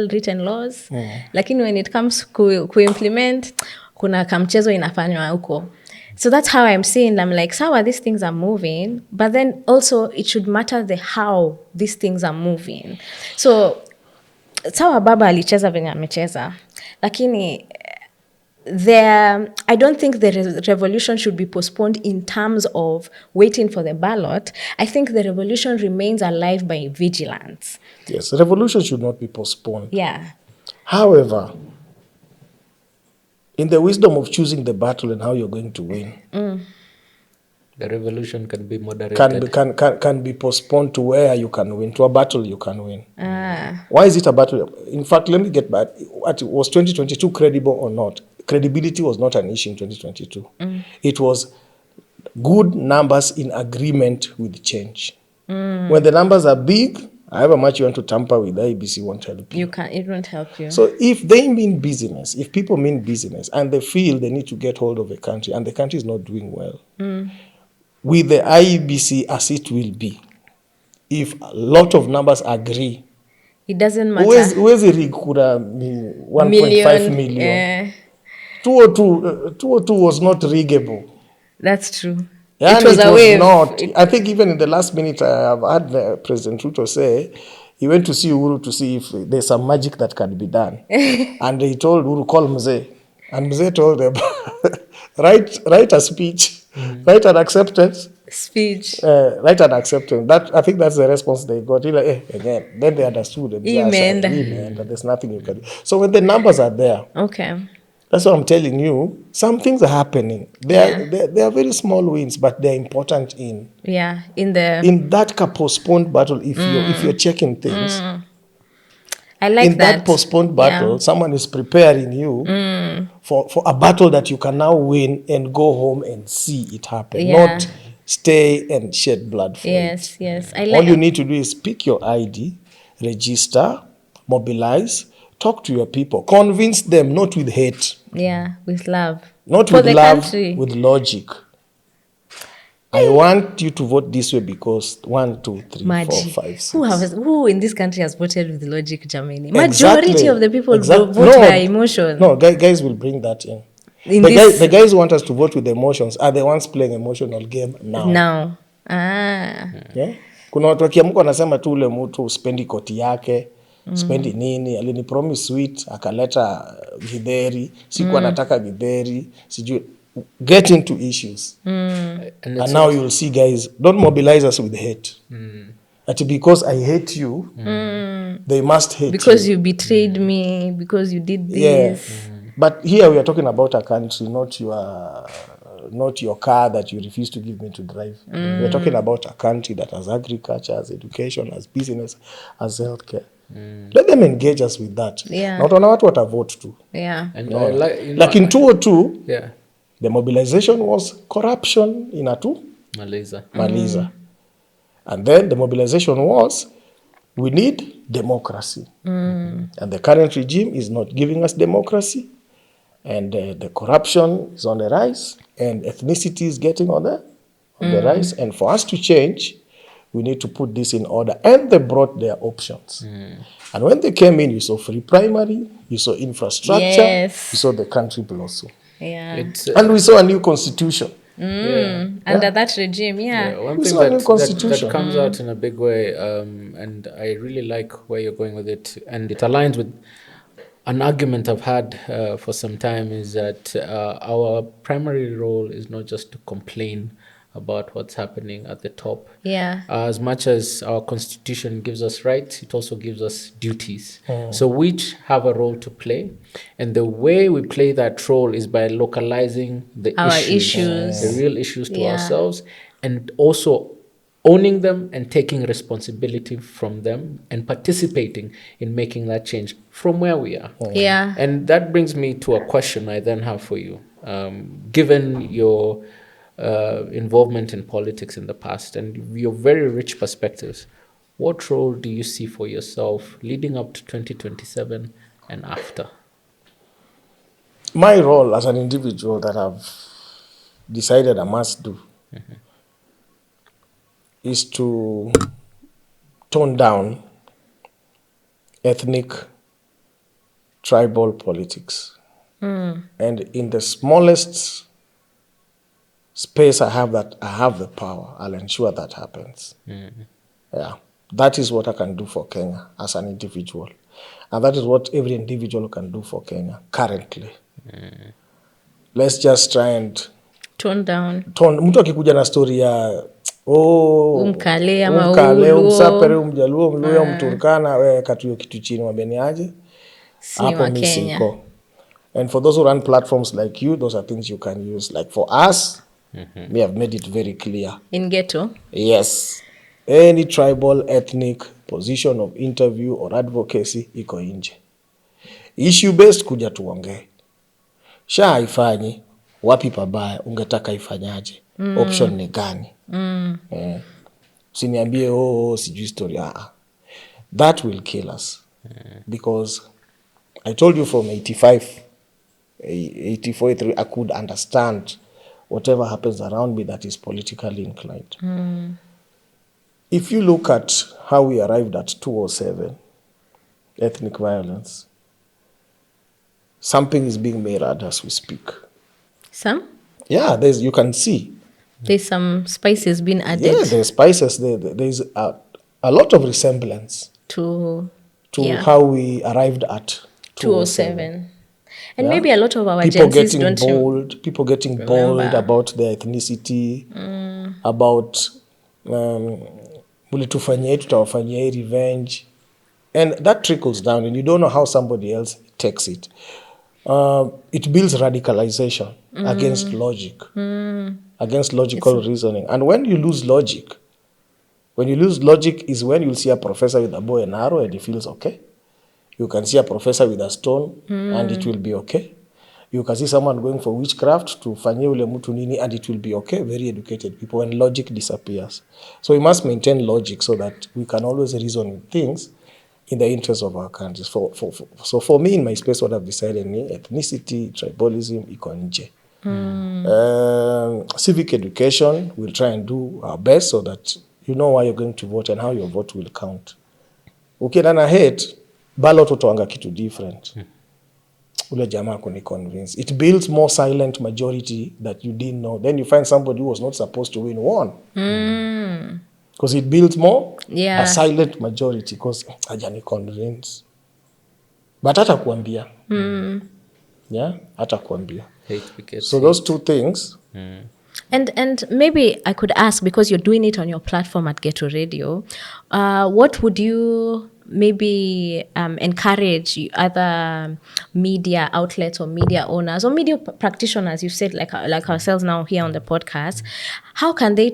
written laws, lakini when it comes implement, kuna kamchezo inafanywa huko. So that's how I'm seeing. I'm like, sawa, these things are moving, but then also it should matter the how these things are moving. So sawa, baba alicheza venye amecheza, lakini I don't think the revolution should be postponed in terms of waiting for the ballot. I think the revolution remains alive by vigilance. Yes, the revolution should not be postponed. Yeah. However, in the wisdom of choosing the battle and how you're going to win, the revolution can be moderated. Can be postponed to where you can win, to a battle you can win. Why is it a battle? In fact, let me get back. Was 2022 credible or not? Credibility was not an issue in 2022. It was good numbers in agreement with change. When the numbers are big, however much you want to tamper with, the IBC won't help you. It won't help you. So if they mean business, if people mean business, and they feel they need to get hold of the country, and the country is not doing well, with the IBC as it will be, if a lot of numbers agree, it doesn't matter. Where's the 1.5 million? 202 was not riggable. That's true. Yeah, It was a wave. not. I think even in the last minute, I've had President Ruto say he went to see Uhuru to see if there's some magic that can be done. And he told Uhuru, call Mzee. And Mzee told them, write a speech, write an acceptance. Speech. Write an acceptance. I think that's the response they got. Like, again, then they understood. Amen. That there's nothing you can do. So when the numbers are there, Okay. that's what I'm telling you. Some things are happening. They are very small wins, but they're important in that postponed battle. If you're checking things, I like in that postponed battle, someone is preparing you for a battle that you can now win and go home and see it happen. Not stay and shed blood for it. Yes. All you need to do is pick your ID, register, mobilize, talk to your people, convince them, not with hate. Yeah, with love. Not for with the love, country. with logic. I want you to vote this way because 1, 2, 3, Magic. 4, 5, 6. Who in this country has voted with logic, Germany? Exactly. Majority of the people vote No, by emotion. No, guys will bring that in. The guys who want us to vote with emotions are the ones playing emotional game now. Yeah? Kuna watu wakiamka wanasema tu ule mtu spendi koti yake, spendi nini, alini promise sweet, akaleta githeri, sikuwa nataka githeri, sijui. Get into issues. And now you'll see guys, don't mobilize us with hate. That because I hate you, they must hate because you betrayed me, because you did this. Yes. But here we are talking about a country, not your car that you refuse to give me to drive. We are talking about a country that has agriculture, has education, has business, has healthcare. Let them engage us with that. Not on what I vote to. And like in 202, yeah, the mobilization was corruption in Atu, Maliza. And then the mobilization was, we need democracy. And the current regime is not giving us democracy. And the corruption is on the rise. And ethnicity is getting on the rise. And for us to change, we need to put this in order. And they brought their options. And when they came in, you saw free primary, you saw infrastructure, you saw the country blossom. And we saw a new constitution. Under that regime, one thing that comes out in a big way, and I really like where you're going with it, and it aligns with an argument I've had for some time, is that our primary role is not just to complain about what's happening at the top. As much as our constitution gives us rights, it also gives us duties. So we each have a role to play. And the way we play that role is by localizing the issues, the real issues to ourselves, and also owning them and taking responsibility from them and participating in making that change from where we are. And that brings me to a question I then have for you. Given your involvement in politics in the past and your very rich perspectives, what role do you see for yourself leading up to 2027 and after? My role as an individual that I've decided I must do is to tone down ethnic, tribal politics. And in the smallest space I have the power, I'll ensure that happens. That is what I can do for Kenya as an individual. And that is what every individual can do for Kenya currently. Let's just try and tone down. Mtu akikuja na story ya umkale umsapere umjaluo mluya mturkana wewe katuyo kitu chini wabeni aje hapo misiko. And for those who run platforms like you, those are things you can use. Like for us, we have made it very clear. In ghetto? Yes. Any tribal, ethnic position of interview or advocacy iko nje. Issue based kuja tuongee. Haifanyi, wapi pabaya, ungetaka ifanyaje? Option ni gani? Usiniambie sijui story. That will kill us. Because I told you from 84, 83, I could understand whatever happens around me that is politically inclined. If you look at how we arrived at 207, ethnic violence, something is being mirrored as we speak. Some? Yeah, you can see. There's some spices being added. Yeah, there's spices. There's a lot of resemblance to how we arrived at 207. And maybe a lot of our people Gen Zs getting bold, people getting bold about their ethnicity, about mulitufanyia tutawafanyia revenge, and that trickles down, and you don't know how somebody else takes it. It builds radicalization against logic, against logical reasoning. And when you lose logic is when you'll see a professor with a bow and arrow and he feels okay. You can see a professor with a stone and it will be okay. You can see someone going for witchcraft to fanyia ule mtu nini and it will be okay. Very educated people, when logic disappears. So we must maintain logic so that we can always reason with things in the interest of our countries. So for me, in my space, what I've decided, ethnicity, tribalism, iko nje. Civic education, we'll try and do our best so that you know why you're going to vote and how your vote will count. Ukienda hate, ballot utoanga kitu different. Ule jamaa kuni convince. It builds more silent majority that you didn't know. Then you find somebody who was not supposed to win won. Because it builds more a silent majority because hajani convince. But hata kuambia. Yeah, hata kuambia. So those two things. And maybe I could ask, because you're doing it on your platform at Ghetto Radio, what would you maybe encourage other media outlets or media owners or media practitioners, you said like ourselves now here on the podcast, how can they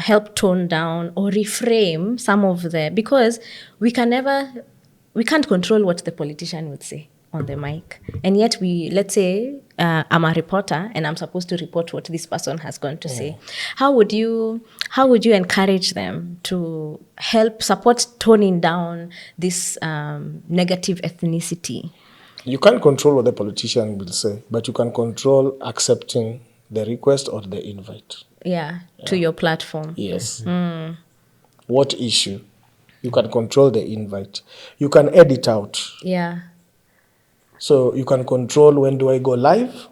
help tone down or reframe some of because we can't control what the politician would say on the mic. And yet let's say I'm a reporter and I'm supposed to report what this person has gone to say. How would you encourage them to help support toning down this negative ethnicity? You can't control what the politician will say, but you can control accepting the request or the invite. Yeah, to your platform. Yes. What issue? You can control the invite. You can edit out. Yeah. So you can control when do I go live,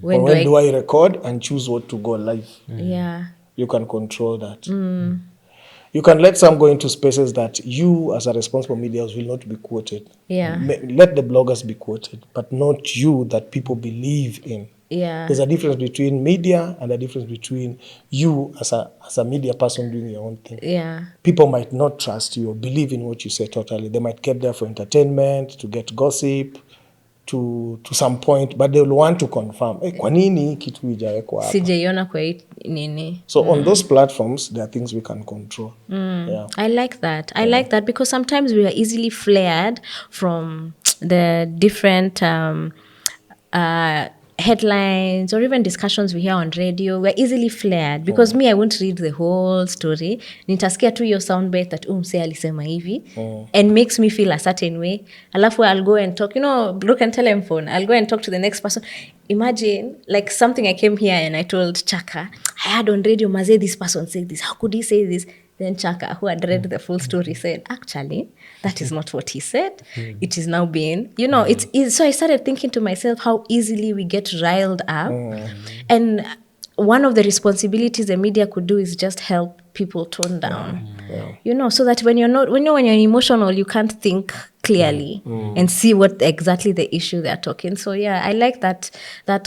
when do I record and choose what to go live. Yeah. You can control that. You can let some go into spaces that you as a responsible media will not be quoted. Yeah. Let the bloggers be quoted, but not you that people believe in. Yeah. There's a difference between media and a difference between you as a media person doing your own thing. Yeah. People might not trust you or believe in what you say totally. They might get there for entertainment, to get gossip, to some point, but they will want to confirm. Kwa nini kitu hijawekwa hapa? Sijaiona kwa nini. So on those platforms, there are things we can control. Yeah. I like that. I like that because sometimes we are easily flared from the different headlines or even discussions we hear on radio. We're easily flared because me, I won't read the whole story. Nitaskia tu your soundbite that mse alisema hivi and makes me feel a certain way. Alafu I'll go and talk, broken telephone. I'll go and talk to the next person. Imagine like something I came here and I told Chaka, I heard on radio, Maze, this person said this. How could he say this? Then Chaka, who had read the full story, said, actually, that is not what he said. It is now being, so I started thinking to myself how easily we get riled up. And one of the responsibilities the media could do is just help people tone down. So that when you're emotional, you can't think clearly and see what exactly the issue they're talking. So yeah, I like that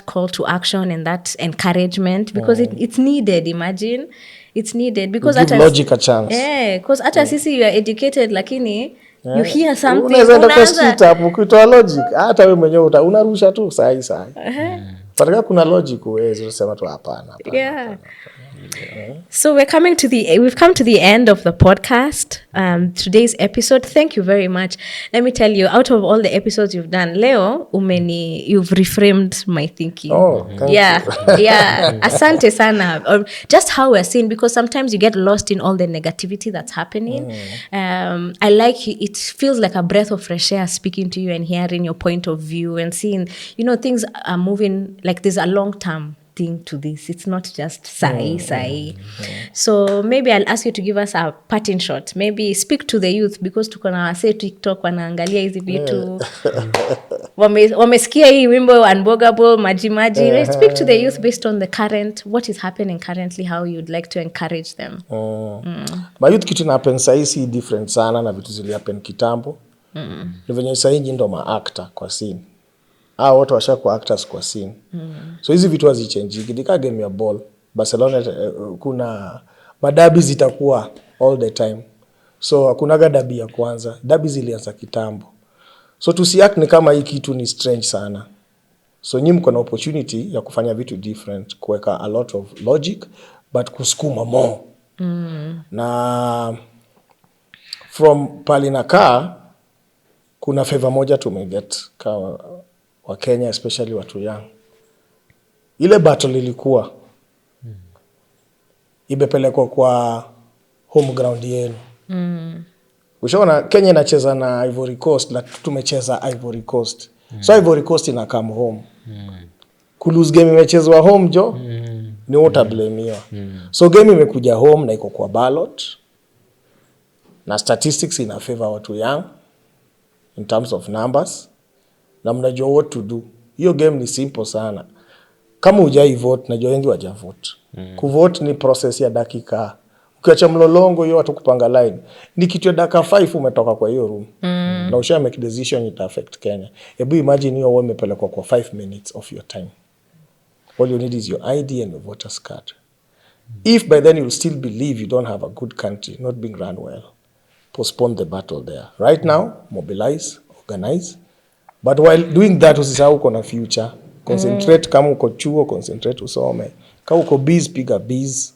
call to action and that encouragement because it's needed. Imagine. It's needed because give logic a chance. Yeah, because hata sisi you are educated lakini you hear something unaanza kwa street hapo kutoa logic hata wewe mwenyewe unarusha tu sai. Pataka kuna logic uweze kusema tu hapana. Yeah. So we've come to the end of the podcast, today's episode. Thank you very much. Let me tell you, out of all the episodes you've done, Leo, you've reframed my thinking. Oh, thank you. Yeah. Asante sana. Or just how we're seeing, because sometimes you get lost in all the negativity that's happening. I like it feels like a breath of fresh air speaking to you and hearing your point of view and seeing, things are moving, like there's a long-term thing to this. It's not just sai. So maybe I'll ask you to give us a parting shot. Maybe speak to the youth because tukona wase TikTok wanaangalia hizi vitu. wamesikia hii wimbo Unbwogable, Maji Maji. Speak to the youth based on the current, what is happening currently, how you'd like to encourage them. Ma youth kitu na happen sahi si different sana na vitu zili happen kitambo. Ni venye sahi ndo ma-actor kwa scene. Watu washakuwa actors kwa scene. So hizi vitu hazichange. Kidika game ya ball, Barcelona kuna madabi zitakuwa all the time. So hakunaga dabi ya kwanza. Dabi zilianza kitambo. So tusiact ni kama hii kitu ni strange sana. So nyinyi mko na opportunity ya kufanya vitu different, kuweka a lot of logic but kusukuma more. Na from Palinaka kuna favor moja tumeget kama wa Kenya, especially watu young. Ile battle ilikuwa ibepelekwa kwa home ground yenu. Ushaona Kenya inacheza na Ivory Coast, na tumecheza Ivory Coast. So Ivory Coast ina come home. Kulose game imechezwa home jo, ni utablemiwa. So game imekuja home na iko kwa ballot. Na statistics ina favor watu young in terms of numbers. Na mnajua what to do. Hiyo game ni simple sana. Kama hujai vote, najua wengi wajavote. Kuvote ni process ya dakika. Ukiacha mlolongo hiyo watu kupanga line, ni kitu ya dakika 5 umetoka kwa hiyo room. Na usha make decision it affect Kenya. Hebu imagine hiyo wewe umepelekwa kwa 5 minutes of your time. All you need is your ID and your voter's card. If by then you still believe you don't have a good country, not being run well, postpone the battle there. Right now, mobilize, organize. But while doing that, usisahau uko na future. Concentrate kama uko chuo, concentrate usome. Kama uko busy, piga busy.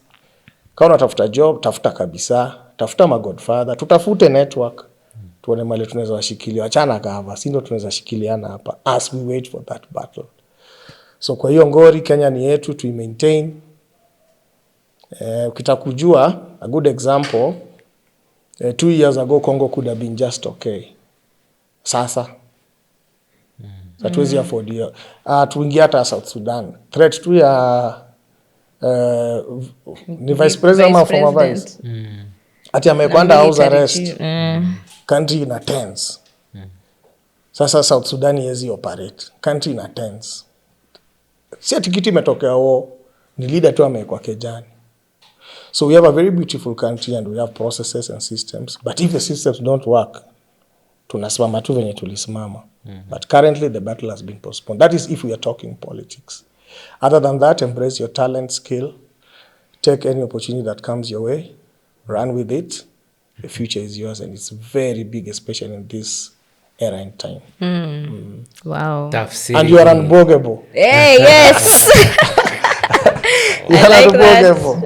Kama unatafuta job, tafuta kabisa. Tafuta magodfather, tutafute network. Tuone mali tunaweza washikilia. Achana kava, si ndio tunaweza shikiliana hapa as we wait for that battle. So kwa hiyo ngori Kenya ni yetu, to maintain. Ukitakujua a good example, 2 years ago Congo could have been just okay. Sasa hatuwezi afford hiyo. Tuingia hata South Sudan. Threat tu ya ni vice president ama former vice. Ati amekwenda house arrest. Country ina tense. Sasa South Sudan yezi operate. Country ina tense. Si ati kitu imetokea ni leader tu amekuwa kejani. So we have a very beautiful country and we have processes and systems. But if the systems don't work, tunasimama tu venye tulisimama. But currently the battle has been postponed. That is if we are talking politics. Other than that, embrace your talent, skill. Take any opportunity that comes your way. Run with it. The future is yours and it's very big, especially in this era and time. Wow. And you are unbowgable. Hey, yes. You are like unbowgable.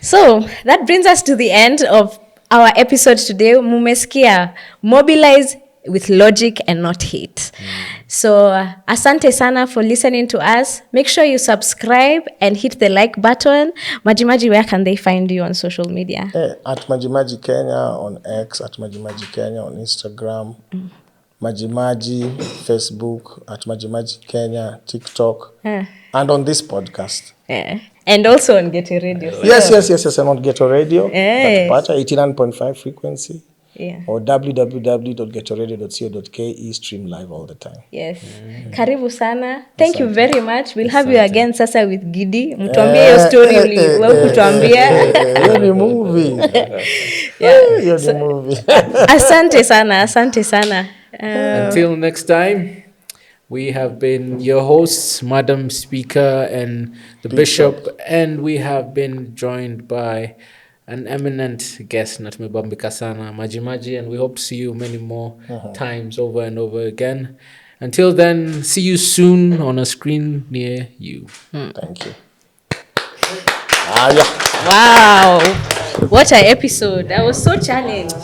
So that brings us to the end of our episode today. Mumesikia, mobilize with logic and not hate. So asante sana for listening to us. Make sure you subscribe and hit the like button. Majimaji, where can they find you on social media? At Majimaji Kenya on X, at Majimaji Kenya on Instagram, Majimaji Facebook, at Majimaji Kenya, TikTok, and on this podcast. And also on Ghetto Radio. Yes, I'm on Ghetto Radio. That's 89.5 frequency. Or www.getoradio.co.ke, stream live all the time. Yes. Karibu sana. Thank you very much. We'll have you again sasa with Gidi. Mtuambie hiyo story uliwahi kutuambia. Hiyo ni movie. Hiyo ni movie. Asante sana. Until next time, we have been your hosts, Madam Speaker and the Bishop, and we have been joined by an eminent guest, Natumebambika sana, Majimaji, and we hope to see you many more times over and over again. Until then, see you soon on a screen near you. Thank you. Wow. What an episode. I was so challenged.